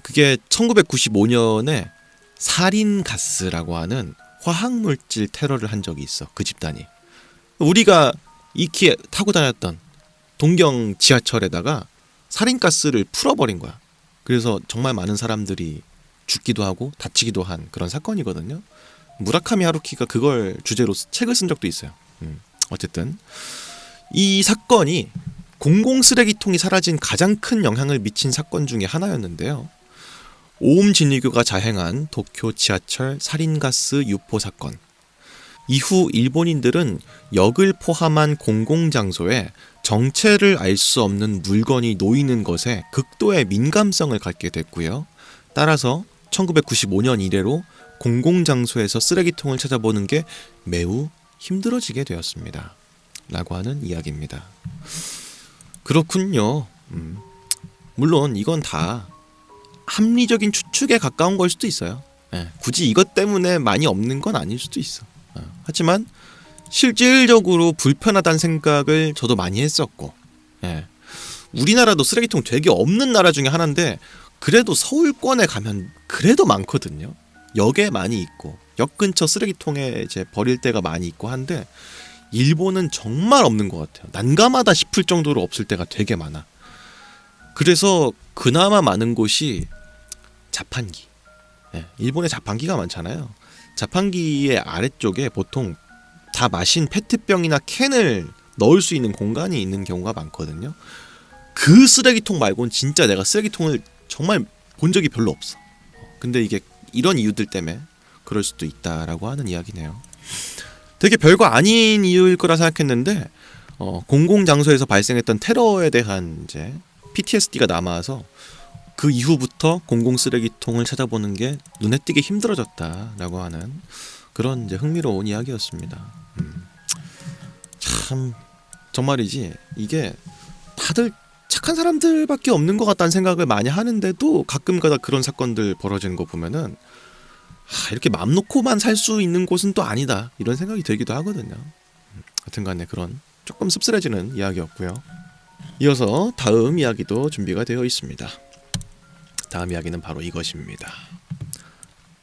그게 1995년에 살인가스라고 하는 화학물질 테러를 한 적이 있어. 그 집단이. 우리가 익히 타고 다녔던 동경 지하철에다가 살인가스를 풀어버린 거야. 그래서 정말 많은 사람들이 죽기도 하고 다치기도 한 그런 사건이거든요. 무라카미 하루키가 그걸 주제로 책을 쓴 적도 있어요. 어쨌든 이 사건이 공공 쓰레기통이 사라진 가장 큰 영향을 미친 사건 중에 하나였는데요. 오음 진리교가 자행한 도쿄 지하철 살인가스 유포 사건. 이후 일본인들은 역을 포함한 공공장소에 정체를 알 수 없는 물건이 놓이는 것에 극도의 민감성을 갖게 됐고요. 따라서 1995년 이래로 공공장소에서 쓰레기통을 찾아보는 게 매우 힘들어지게 되었습니다. 라고 하는 이야기입니다. 그렇군요. 물론 이건 다 합리적인 추측에 가까운 걸 수도 있어요. 예, 굳이 이것 때문에 많이 없는 건 아닐 수도 있어. 하지만 실질적으로 불편하다는 생각을 저도 많이 했었고, 예, 우리나라도 쓰레기통 되게 없는 나라 중에 하나인데 그래도 서울권에 가면 그래도 많거든요. 역에 많이 있고 역 근처 쓰레기통에 이제 버릴 때가 많이 있고 한데 일본은 정말 없는 것 같아요. 난감하다 싶을 정도로 없을 때가 되게 많아. 그래서 그나마 많은 곳이 자판기. 예, 일본에 자판기가 많잖아요. 자판기의 아래쪽에 보통 다 마신 페트병이나 캔을 넣을 수 있는 공간이 있는 경우가 많거든요. 그 쓰레기통 말고는 진짜 내가 쓰레기통을 정말 본 적이 별로 없어. 근데 이게 이런 이유들 때문에 그럴 수도 있다라고 하는 이야기네요. 되게 별거 아닌 이유일 거라 생각했는데 공공장소에서 발생했던 테러에 대한 이제 PTSD가 남아서 그 이후부터 공공 쓰레기통을 찾아보는 게 눈에 띄게 힘들어졌다라고 하는 그런 이제 흥미로운 이야기였습니다. 참 정말이지 이게 다들 착한 사람들밖에 없는 것 같다는 생각을 많이 하는데도 가끔가다 그런 사건들 벌어지는 거 보면은 이렇게 맘 놓고만 살 수 있는 곳은 또 아니다 이런 생각이 들기도 하거든요. 하여튼간에 그런 조금 씁쓸해지는 이야기였고요. 이어서 다음 이야기도 준비가 되어 있습니다. 다음 이야기는 바로 이것입니다.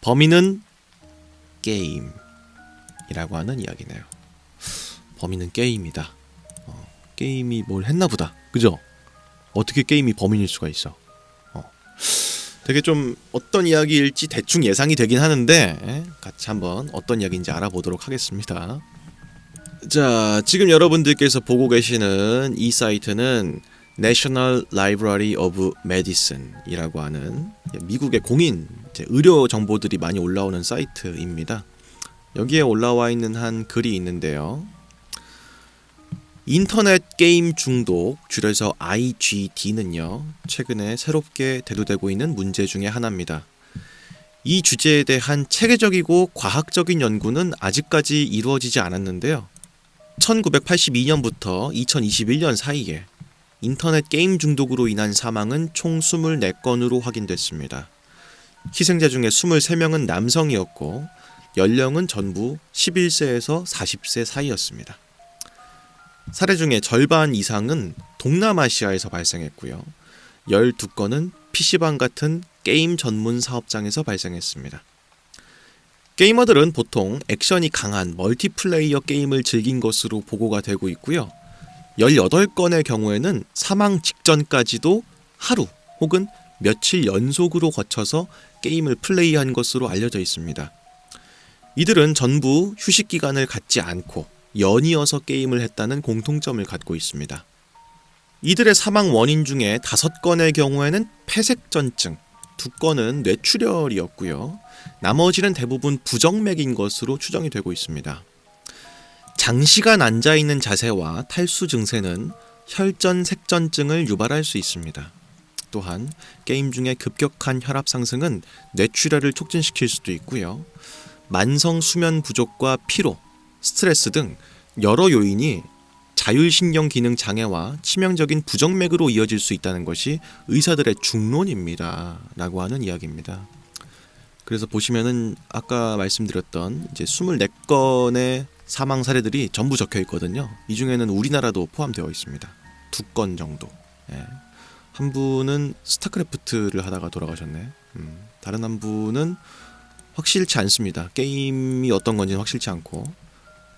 범인은 게임이라고 하는 이야기네요. 범인은 게임이다. 게임이 뭘 했나 보다. 그죠? 어떻게 게임이 범인일 수가 있어. 되게 좀 어떤 이야기일지 대충 예상이 되긴 하는데 같이 한번 어떤 이야기인지 알아보도록 하겠습니다. 자, 지금 여러분들께서 보고 계시는 이 사이트는 National Library of Medicine이라고 하는 미국의 공인 의료 정보들이 많이 올라오는 사이트입니다. 여기에 올라와 있는 한 글이 있는데요. 인터넷 게임 중독, 줄여서 IGD는요, 최근에 새롭게 대두되고 있는 문제 중에 하나입니다. 이 주제에 대한 체계적이고 과학적인 연구는 아직까지 이루어지지 않았는데요. 1982년부터 2021년 사이에 인터넷 게임 중독으로 인한 사망은 총 24건으로 확인됐습니다. 희생자 중에 23명은 남성이었고 연령은 전부 11세에서 40세 사이였습니다. 사례 중에 절반 이상은 동남아시아에서 발생했고요. 12건은 PC방 같은 게임 전문 사업장에서 발생했습니다. 게이머들은 보통 액션이 강한 멀티플레이어 게임을 즐긴 것으로 보고가 되고 있고요. 18건의 경우에는 사망 직전까지도 하루 혹은 며칠 연속으로 거쳐서 게임을 플레이한 것으로 알려져 있습니다. 이들은 전부 휴식 기간을 갖지 않고 연이어서 게임을 했다는 공통점을 갖고 있습니다. 이들의 사망 원인 중에 5건의 경우에는 폐색전증, 2건은 뇌출혈이었고요. 나머지는 대부분 부정맥인 것으로 추정이 되고 있습니다. 장시간 앉아있는 자세와 탈수 증세는 혈전색전증을 유발할 수 있습니다. 또한 게임 중에 급격한 혈압 상승은 뇌출혈을 촉진시킬 수도 있고요. 만성 수면 부족과 피로, 스트레스 등 여러 요인이 자율신경 기능 장애와 치명적인 부정맥으로 이어질 수 있다는 것이 의사들의 중론입니다. 라고 하는 이야기입니다. 그래서 보시면은 아까 말씀드렸던 이제 24건의 사망 사례들이 전부 적혀 있거든요. 이 중에는 우리나라도 포함되어 있습니다. 2건 정도. 예. 한 분은 스타크래프트를 하다가 돌아가셨네. 다른 한 분은 확실치 않습니다. 게임이 어떤 건지는 확실치 않고.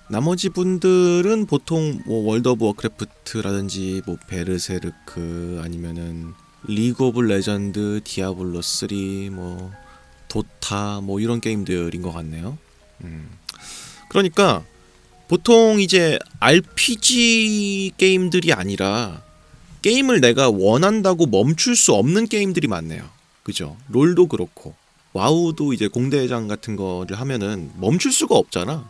나머지 분들은 보통 뭐 월드 오브 워크래프트라든지 뭐 베르세르크 아니면은 리그 오브 레전드, 디아블로 3, 뭐 도타 뭐 이런 게임들인 것 같네요. 그러니까 보통 이제 RPG 게임들이 아니라 게임을 내가 원한다고 멈출 수 없는 게임들이 많네요. 그죠? 롤도 그렇고 와우도 이제 공대장 같은 거를 하면은 멈출 수가 없잖아.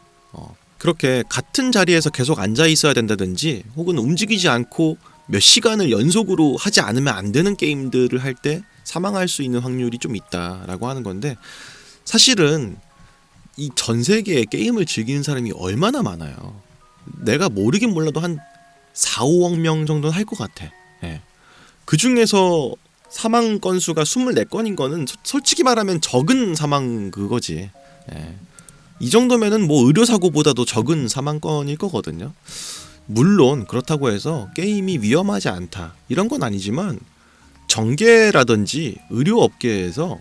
그렇게 같은 자리에서 계속 앉아 있어야 된다든지 혹은 움직이지 않고 몇 시간을 연속으로 하지 않으면 안 되는 게임들을 할 때 사망할 수 있는 확률이 좀 있다라고 하는 건데, 사실은 이 전 세계에 게임을 즐기는 사람이 얼마나 많아요. 내가 모르긴 몰라도 한 4, 5억 명 정도는 할 것 같아. 예. 그 중에서 사망 건수가 24건인 거는 솔직히 말하면 적은 사망 그거지. 예. 이 정도면은 뭐 의료사고보다도 적은 사망건일 거거든요. 물론 그렇다고 해서 게임이 위험하지 않다 이런 건 아니지만, 정계라든지 의료업계에서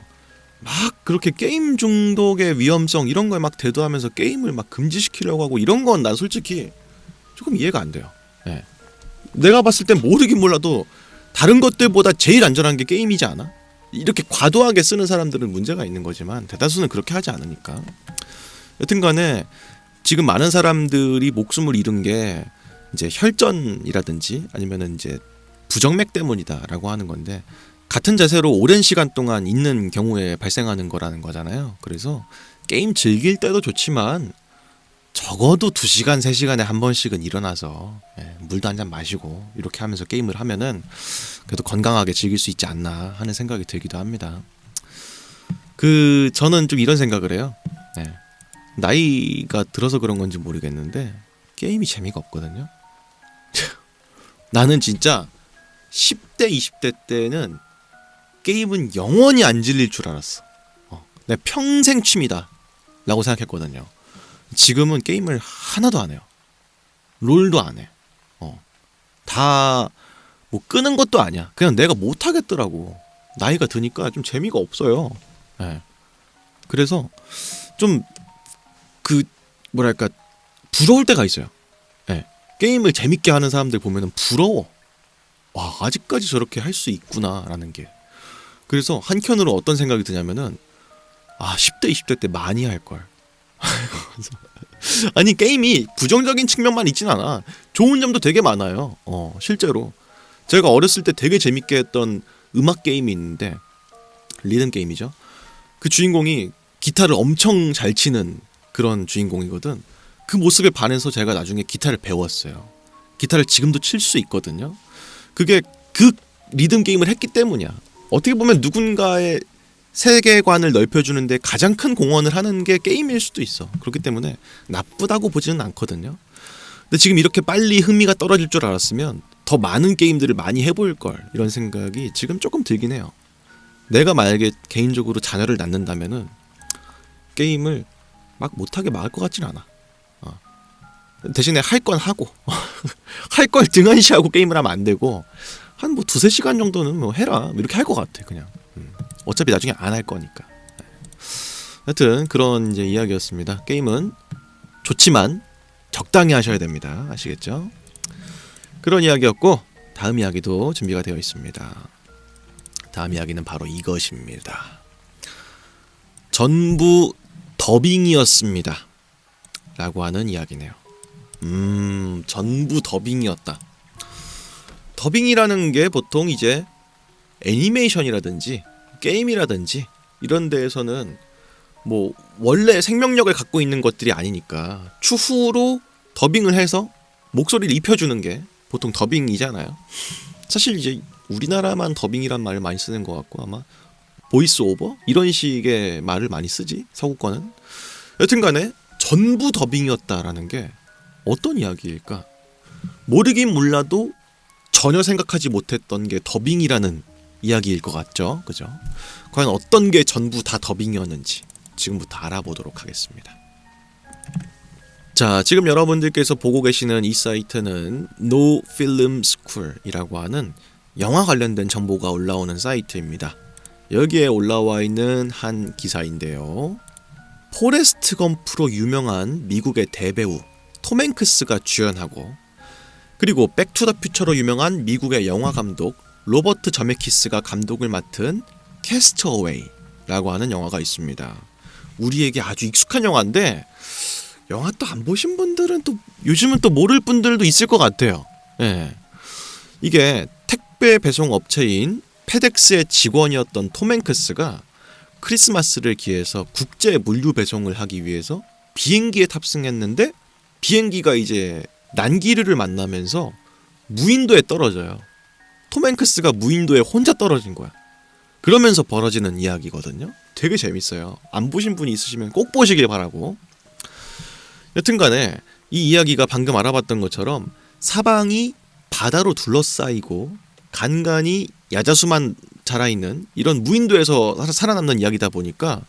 막 그렇게 게임 중독의 위험성 이런 거에 막 대두하면서 게임을 막 금지시키려고 하고 이런 건 난 솔직히 조금 이해가 안 돼요. 예. 내가 봤을 땐 모르긴 몰라도 다른 것들보다 제일 안전한 게 게임이지 않아? 이렇게 과도하게 쓰는 사람들은 문제가 있는 거지만 대다수는 그렇게 하지 않으니까. 여튼간에 지금 많은 사람들이 목숨을 잃은 게 이제 혈전이라든지 아니면은 이제 부정맥 때문이다라고 하는 건데, 같은 자세로 오랜 시간 동안 있는 경우에 발생하는 거라는 거잖아요. 그래서 게임 즐길 때도 좋지만 적어도 2시간, 3시간에 한 번씩은 일어나서 물도 한 잔 마시고 이렇게 하면서 게임을 하면은 그래도 건강하게 즐길 수 있지 않나 하는 생각이 들기도 합니다. 저는 좀 이런 생각을 해요. 나이가 들어서 그런 건지 모르겠는데 게임이 재미가 없거든요. 나는 진짜 10대, 20대 때는 게임은 영원히 안 질릴 줄 알았어. 내 평생 취미다 라고 생각했거든요. 지금은 게임을 하나도 안 해요. 롤도 안 해. 다 뭐 끄는 것도 아니야. 그냥 내가 못 하겠더라고. 나이가 드니까 좀 재미가 없어요. 그래서 좀 뭐랄까 부러울 때가 있어요. 게임을 재밌게 하는 사람들 보면은 부러워. 와, 아직까지 저렇게 할 수 있구나라는 게. 그래서 한켠으로 어떤 생각이 드냐면은 10대 20대 때 많이 할걸. 아니, 게임이 부정적인 측면만 있진 않아. 좋은 점도 되게 많아요. 실제로 제가 어렸을 때 되게 재밌게 했던 음악 게임이 있는데, 리듬 게임이죠. 그 주인공이 기타를 엄청 잘 치는 그런 주인공이거든. 그 모습에 반해서 제가 나중에 기타를 배웠어요. 기타를 지금도 칠 수 있거든요. 그게 그 리듬 게임을 했기 때문이야. 어떻게 보면 누군가의 세계관을 넓혀주는데 가장 큰 공헌을 하는 게 게임일 수도 있어. 그렇기 때문에 나쁘다고 보지는 않거든요. 근데 지금 이렇게 빨리 흥미가 떨어질 줄 알았으면 더 많은 게임들을 많이 해볼 걸, 이런 생각이 지금 조금 들긴 해요. 내가 만약에 개인적으로 자녀를 낳는다면은 게임을 막 못하게 막을 것 같진 않아. 대신에 할 건 하고 할 걸 등한시하고 게임을 하면 안 되고, 한 뭐 2-3시간 정도는 뭐 해라 이렇게 할 것 같아. 그냥 어차피 나중에 안 할 거니까. 하여튼 그런 이제 이야기였습니다. 게임은 좋지만 적당히 하셔야 됩니다. 아시겠죠? 그런 이야기였고, 다음 이야기도 준비가 되어 있습니다. 다음 이야기는 바로 이것입니다. 전부 더빙이었습니다 라고 하는 이야기네요. 전부 더빙이었다. 더빙이라는 게 보통 이제 애니메이션이라든지 게임이라든지 이런 데에서는 뭐 원래 생명력을 갖고 있는 것들이 아니니까 추후로 더빙을 해서 목소리를 입혀주는 게 보통 더빙이잖아요. 사실 이제 우리나라만 더빙이란 말을 많이 쓰는 것 같고 아마 보이스 오버 이런 식의 말을 많이 쓰지 서구권은. 여튼간에 전부 더빙이었다라는 게 어떤 이야기일까? 모르긴 몰라도 전혀 생각하지 못했던 게 더빙이라는 이야기일 것 같죠, 그죠? 과연 어떤 게 전부 다 더빙이었는지 지금부터 알아보도록 하겠습니다. 자, 지금 여러분들께서 보고 계시는 이 사이트는 No Film School이라고 하는 영화 관련된 정보가 올라오는 사이트입니다. 여기에 올라와 있는 한 기사인데요. 포레스트 검프로 유명한 미국의 대배우 톰 행크스가 주연하고, 그리고 백투더퓨처로 유명한 미국의 영화 감독 로버트 저메키스가 감독을 맡은 캐스트어웨이라고 하는 영화가 있습니다. 우리에게 아주 익숙한 영화인데 영화 또 안 보신 분들은 또 요즘은 또 모를 분들도 있을 것 같아요. 예. 이게 택배 배송 업체인 페덱스의 직원이었던 톰 행크스가 크리스마스를 기해서 국제 물류 배송을 하기 위해서 비행기에 탑승했는데 비행기가 이제 난기류를 만나면서 무인도에 떨어져요. 톰 행크스가 무인도에 혼자 떨어진 거야. 그러면서 벌어지는 이야기거든요. 되게 재밌어요. 안 보신 분이 있으시면 꼭 보시길 바라고. 여튼간에 이 이야기가 방금 알아봤던 것처럼 사방이 바다로 둘러싸이고 간간히 야자수만 자라있는 이런 무인도에서 살아남는 이야기다 보니까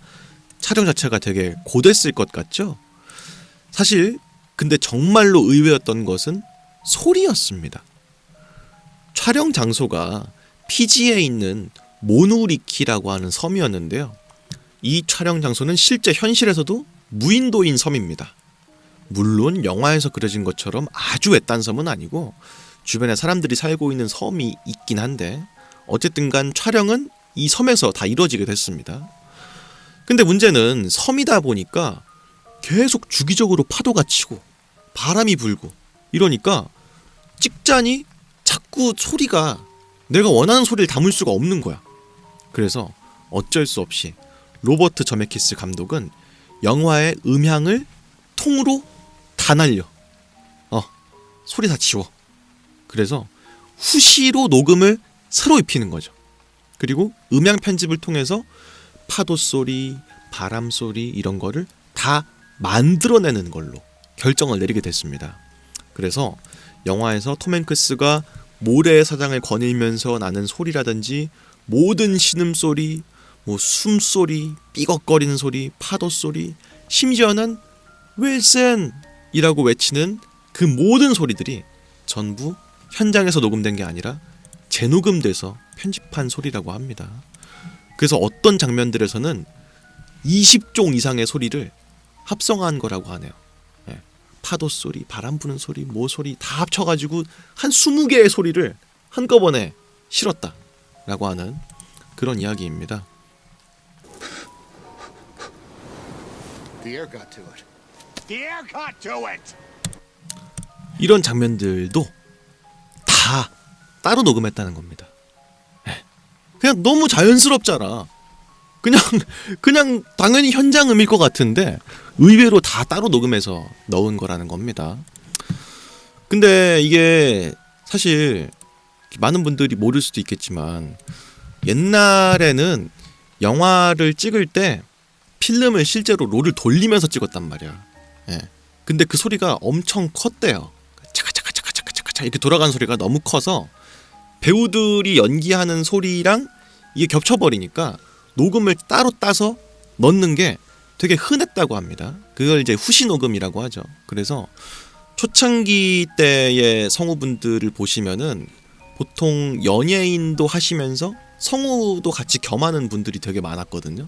촬영 자체가 되게 고됐을 것 같죠? 사실 근데 정말로 의외였던 것은 소리였습니다. 촬영 장소가 피지에 있는 모누리키라고 하는 섬이었는데요. 이 촬영 장소는 실제 현실에서도 무인도인 섬입니다. 물론 영화에서 그려진 것처럼 아주 외딴 섬은 아니고 주변에 사람들이 살고 있는 섬이 있긴 한데 어쨌든 간 촬영은 이 섬에서 다 이루어지게 됐습니다. 근데 문제는 섬이다 보니까 계속 주기적으로 파도가 치고 바람이 불고 이러니까 찍자니 자꾸 소리가 내가 원하는 소리를 담을 수가 없는 거야. 그래서 어쩔 수 없이 로버트 저메키스 감독은 영화의 음향을 통으로 다 날려. 소리 다 지워. 그래서 후시로 녹음을 새로 입히는 거죠. 그리고 음향 편집을 통해서 파도 소리, 바람 소리 이런 거를 다 만들어내는 걸로 결정을 내리게 됐습니다. 그래서 영화에서 톰 행크스가 모래의 사장을 거닐면서 나는 소리라든지 모든 신음소리, 뭐 숨소리, 삐걱거리는 소리, 파도 소리, 심지어는 윌슨이라고 외치는 그 모든 소리들이 전부 현장에서 녹음된 게 아니라 재녹음돼서 편집한 소리라고 합니다. 그래서 어떤 장면들에서는 20종 이상의 소리를 합성한 거라고 하네요. 예. 파도 소리, 바람 부는 소리, 모 소리 다 합쳐가지고 한 20개의 소리를 한꺼번에 실었다라고 하는 그런 이야기입니다. 이런 장면들도 다 따로 녹음했다는 겁니다. 그냥 너무 자연스럽잖아. 그냥 당연히 현장음일 것 같은데 의외로 다 따로 녹음해서 넣은 거라는 겁니다. 근데 이게 사실 많은 분들이 모를 수도 있겠지만 옛날에는 영화를 찍을 때 필름을 실제로 롤을 돌리면서 찍었단 말이야. 예. 근데 그 소리가 엄청 컸대요. 차카차카차카차카차 이렇게 돌아가는 소리가 너무 커서 배우들이 연기하는 소리랑 이게 겹쳐버리니까 녹음을 따로 따서 넣는 게 되게 흔했다고 합니다. 그걸 이제 후시 녹음이라고 하죠. 그래서 초창기 때의 성우분들을 보시면은 보통 연예인도 하시면서 성우도 같이 겸하는 분들이 되게 많았거든요.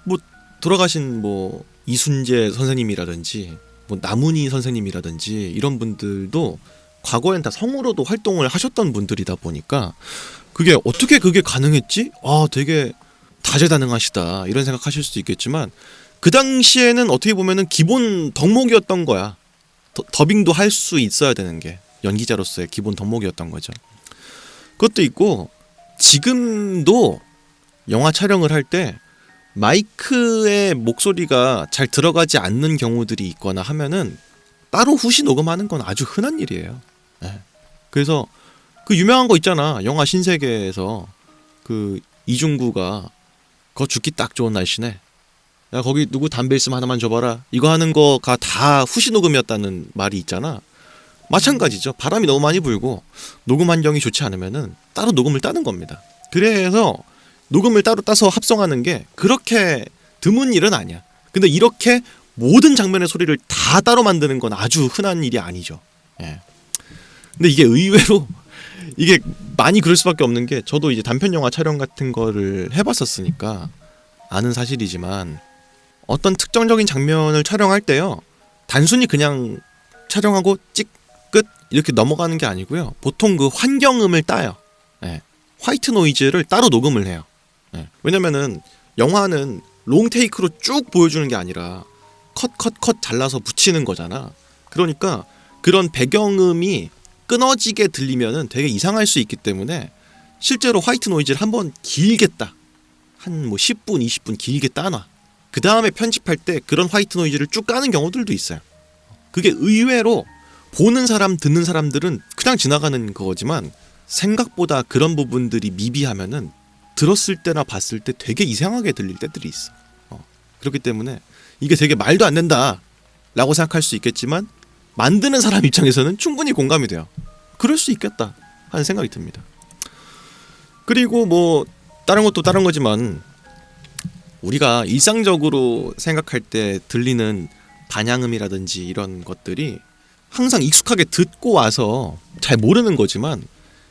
뭐 돌아가신 뭐 이순재 선생님이라든지 뭐 남은희 선생님이라든지 이런 분들도 과거엔 다 성우로도 활동을 하셨던 분들이다 보니까 그게 어떻게 그게 가능했지? 되게 다재다능하시다 이런 생각하실 수도 있겠지만 그 당시에는 어떻게 보면은 기본 덕목이었던 거야. 더빙도 할 수 있어야 되는 게 연기자로서의 기본 덕목이었던 거죠. 그것도 있고 지금도 영화 촬영을 할 때 마이크의 목소리가 잘 들어가지 않는 경우들이 있거나 하면은 따로 후시 녹음하는 건 아주 흔한 일이에요. 네. 그래서 그 유명한 거 있잖아. 영화 신세계에서 그 이중구가 거 죽기 딱 좋은 날씨네. 야 거기 누구 담배 있으면 하나만 줘봐라. 이거 하는 거가 다 후시 녹음이었다는 말이 있잖아. 마찬가지죠. 바람이 너무 많이 불고 녹음 환경이 좋지 않으면은 따로 녹음을 따는 겁니다. 그래서 녹음을 따로 따서 합성하는 게 그렇게 드문 일은 아니야. 근데 이렇게 모든 장면의 소리를 다 따로 만드는 건 아주 흔한 일이 아니죠. 예. 근데 이게 의외로 이게 많이 그럴 수밖에 없는 게 저도 이제 단편 영화 촬영 같은 거를 해봤었으니까 아는 사실이지만 어떤 특정적인 장면을 촬영할 때요 단순히 그냥 촬영하고 찍 끝 이렇게 넘어가는 게 아니고요 보통 그 환경음을 따요. 예. 화이트 노이즈를 따로 녹음을 해요. 예. 왜냐면은 영화는 롱 테이크로 쭉 보여주는 게 아니라 컷 잘라서 붙이는 거잖아. 그러니까 그런 배경음이 끊어지게 들리면은 되게 이상할 수 있기 때문에 실제로 화이트 노이즈를 한번 길게 따. 한 뭐 10분, 20분 길게 따놔. 그 다음에 편집할 때 그런 화이트 노이즈를 쭉 까는 경우들도 있어요. 그게 의외로 보는 사람, 듣는 사람들은 그냥 지나가는 거지만 생각보다 그런 부분들이 미비하면은 들었을 때나 봤을 때 되게 이상하게 들릴 때들이 있어. 그렇기 때문에 이게 되게 말도 안 된다 라고 생각할 수 있겠지만 만드는 사람 입장에서는 충분히 공감이 돼요. 그럴 수 있겠다 하는 생각이 듭니다. 그리고 뭐 다른 것도 다른 거지만 우리가 일상적으로 생각할 때 들리는 반향음이라든지 이런 것들이 항상 익숙하게 듣고 와서 잘 모르는 거지만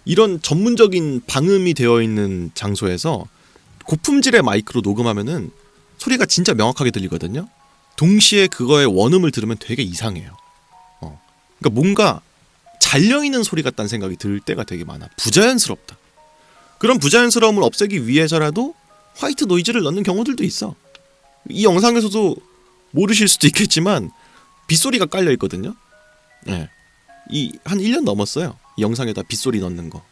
이런 전문적인 방음이 되어 있는 장소에서 고품질의 마이크로 녹음하면은 소리가 진짜 명확하게 들리거든요. 동시에 그거의 원음을 들으면 되게 이상해요. 그러니까 뭔가 잘려있는 소리 같다는 생각이 들 때가 되게 많아. 부자연스럽다. 그런 부자연스러움을 없애기 위해서라도 화이트 노이즈를 넣는 경우들도 있어. 이 영상에서도 모르실 수도 있겠지만 빗소리가 깔려 있거든요. 네. 이 한 1년 넘었어요. 이 영상에다 빗소리 넣는 거.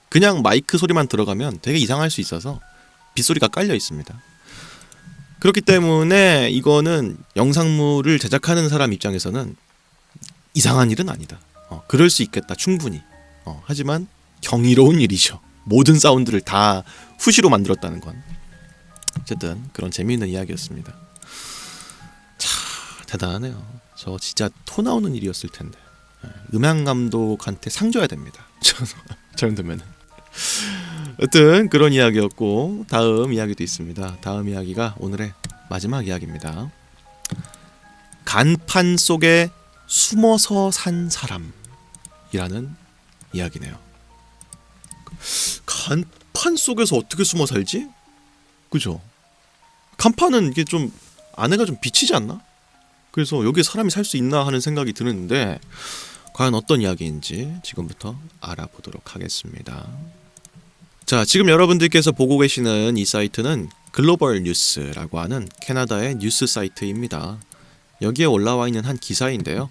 그냥 마이크 소리만 들어가면 되게 이상할 수 있어서 빗소리가 깔려 있습니다. 그렇기 때문에 이거는 영상물을 제작하는 사람 입장에서는 이상한 일은 아니다. 그럴 수 있겠다 충분히. 하지만 경이로운 일이죠. 모든 사운드를 다 후시로 만들었다는 건. 어쨌든 그런 재미있는 이야기였습니다. 참 대단하네요. 저 진짜 토 나오는 일이었을 텐데. 음향 감독한테 상 줘야 됩니다. 저 정도면은. 여튼 그런 이야기였고 다음 이야기도 있습니다. 다음 이야기가 오늘의 마지막 이야기입니다. 간판 속에 숨어서 산 사람이라는 이야기네요. 간판 속에서 어떻게 숨어 살지? 그죠? 간판은 이게 좀 안에가 좀 비치지 않나? 그래서 여기에 사람이 살 수 있나 하는 생각이 드는데 과연 어떤 이야기인지 지금부터 알아보도록 하겠습니다. 자, 지금 여러분들께서 보고 계시는 이 사이트는 글로벌 뉴스라고 하는 캐나다의 뉴스 사이트입니다. 여기에 올라와 있는 한 기사인데요.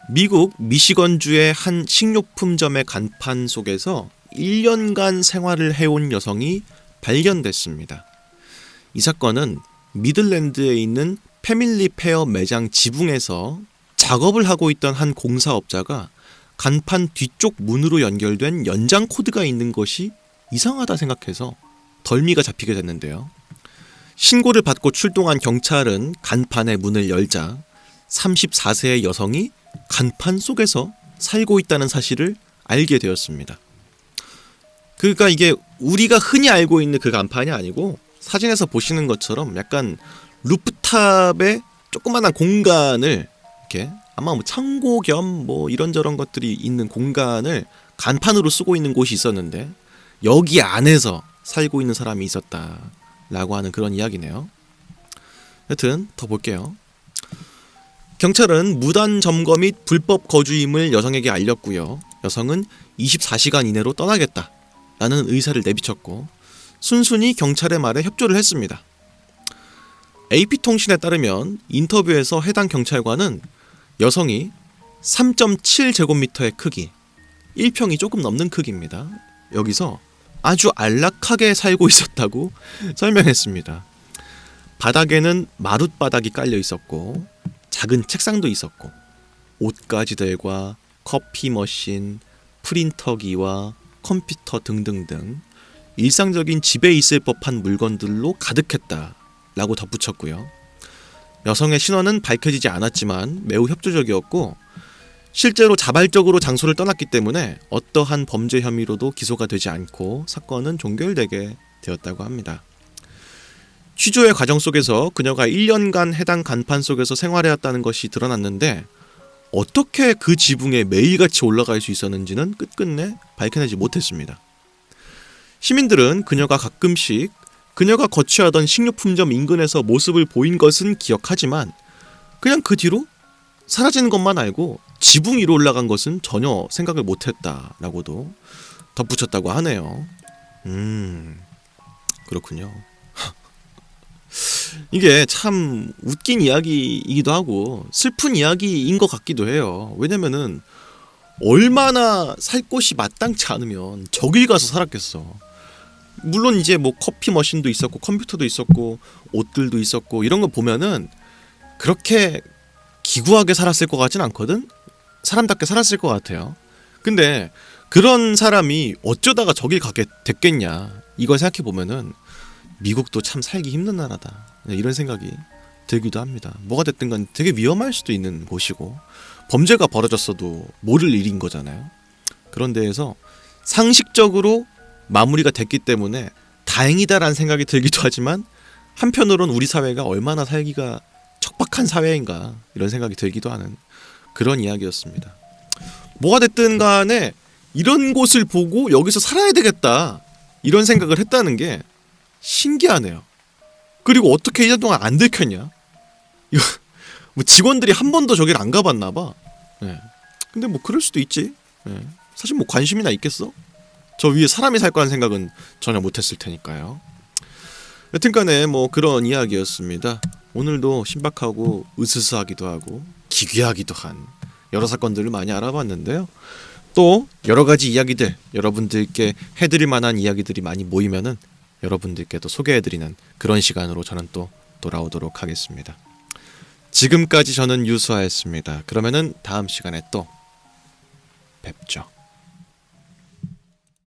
미국 미시건주의 한 식료품점의 간판 속에서 1년간 생활을 해온 여성이 발견됐습니다. 이 사건은 미들랜드에 있는 패밀리 페어 매장 지붕에서 작업을 하고 있던 한 공사업자가 간판 뒤쪽 문으로 연결된 연장 코드가 있는 것이 이상하다 생각해서 덜미가 잡히게 됐는데요. 신고를 받고 출동한 경찰은 간판의 문을 열자 34세의 여성이 간판 속에서 살고 있다는 사실을 알게 되었습니다. 그러니까 이게 우리가 흔히 알고 있는 그 간판이 아니고 사진에서 보시는 것처럼 약간 루프탑에 조그만한 공간을 이렇게 아마 뭐 창고 겸 뭐 이런저런 것들이 있는 공간을 간판으로 쓰고 있는 곳이 있었는데 여기 안에서 살고 있는 사람이 있었다라고 하는 그런 이야기네요. 여튼 더 볼게요. 경찰은 무단 점거 및 불법 거주임을 여성에게 알렸고요. 여성은 24시간 이내로 떠나겠다라는 의사를 내비쳤고 순순히 경찰의 말에 협조를 했습니다. AP통신에 따르면 인터뷰에서 해당 경찰관은 여성이 3.7제곱미터의 크기, 1평이 조금 넘는 크기입니다. 여기서 아주 안락하게 살고 있었다고 설명했습니다. 바닥에는 마룻바닥이 깔려 있었고 작은 책상도 있었고 옷가지들과 커피 머신, 프린터기와 컴퓨터 등등등 일상적인 집에 있을 법한 물건들로 가득했다라고 덧붙였고요. 여성의 신원은 밝혀지지 않았지만 매우 협조적이었고 실제로 자발적으로 장소를 떠났기 때문에 어떠한 범죄 혐의로도 기소가 되지 않고 사건은 종결되게 되었다고 합니다. 취조의 과정 속에서 그녀가 1년간 해당 간판 속에서 생활해왔다는 것이 드러났는데 어떻게 그 지붕에 매일같이 올라갈 수 있었는지는 끝끝내 밝혀내지 못했습니다. 시민들은 그녀가 가끔씩 그녀가 거취하던 식료품점 인근에서 모습을 보인 것은 기억하지만 그냥 그 뒤로 사라지는 것만 알고 지붕 위로 올라간 것은 전혀 생각을 못했다라고도 덧붙였다고 하네요. 그렇군요. 이게 참 웃긴 이야기이기도 하고 슬픈 이야기인 것 같기도 해요. 왜냐면은 얼마나 살 곳이 마땅치 않으면 저길 가서 살았겠어. 물론 이제 뭐 커피 머신도 있었고 컴퓨터도 있었고 옷들도 있었고 이런 거 보면은 그렇게 기구하게 살았을 것 같진 않거든? 사람답게 살았을 것 같아요. 근데 그런 사람이 어쩌다가 저길 가게 됐겠냐 이걸 생각해 보면은 미국도 참 살기 힘든 나라다 이런 생각이 들기도 합니다. 뭐가 됐든 간 되게 위험할 수도 있는 곳이고 범죄가 벌어졌어도 모를 일인 거잖아요. 그런 데에서 상식적으로 마무리가 됐기 때문에 다행이다라는 생각이 들기도 하지만 한편으로는 우리 사회가 얼마나 살기가 척박한 사회인가 이런 생각이 들기도 하는 그런 이야기였습니다. 뭐가 됐든 간에 이런 곳을 보고 여기서 살아야 되겠다 이런 생각을 했다는 게 신기하네요. 그리고 어떻게 1년 동안 안 들켰냐? 이거 뭐 직원들이 한 번도 저길 안 가봤나 봐. 네. 근데 뭐 그럴 수도 있지. 네. 사실 뭐 관심이나 있겠어? 저 위에 사람이 살 거라는 생각은 전혀 못했을 테니까요. 여튼간에 뭐 그런 이야기였습니다. 오늘도 신박하고 으스스하기도 하고 기괴하기도 한 여러 사건들을 많이 알아봤는데요. 또 여러 가지 이야기들 여러분들께 해드릴 만한 이야기들이 많이 모이면은 여러분들께 또 소개해드리는 그런 시간으로 저는 또 돌아오도록 하겠습니다. 지금까지 저는 유수하였습니다. 그러면은 다음 시간에 또 뵙죠.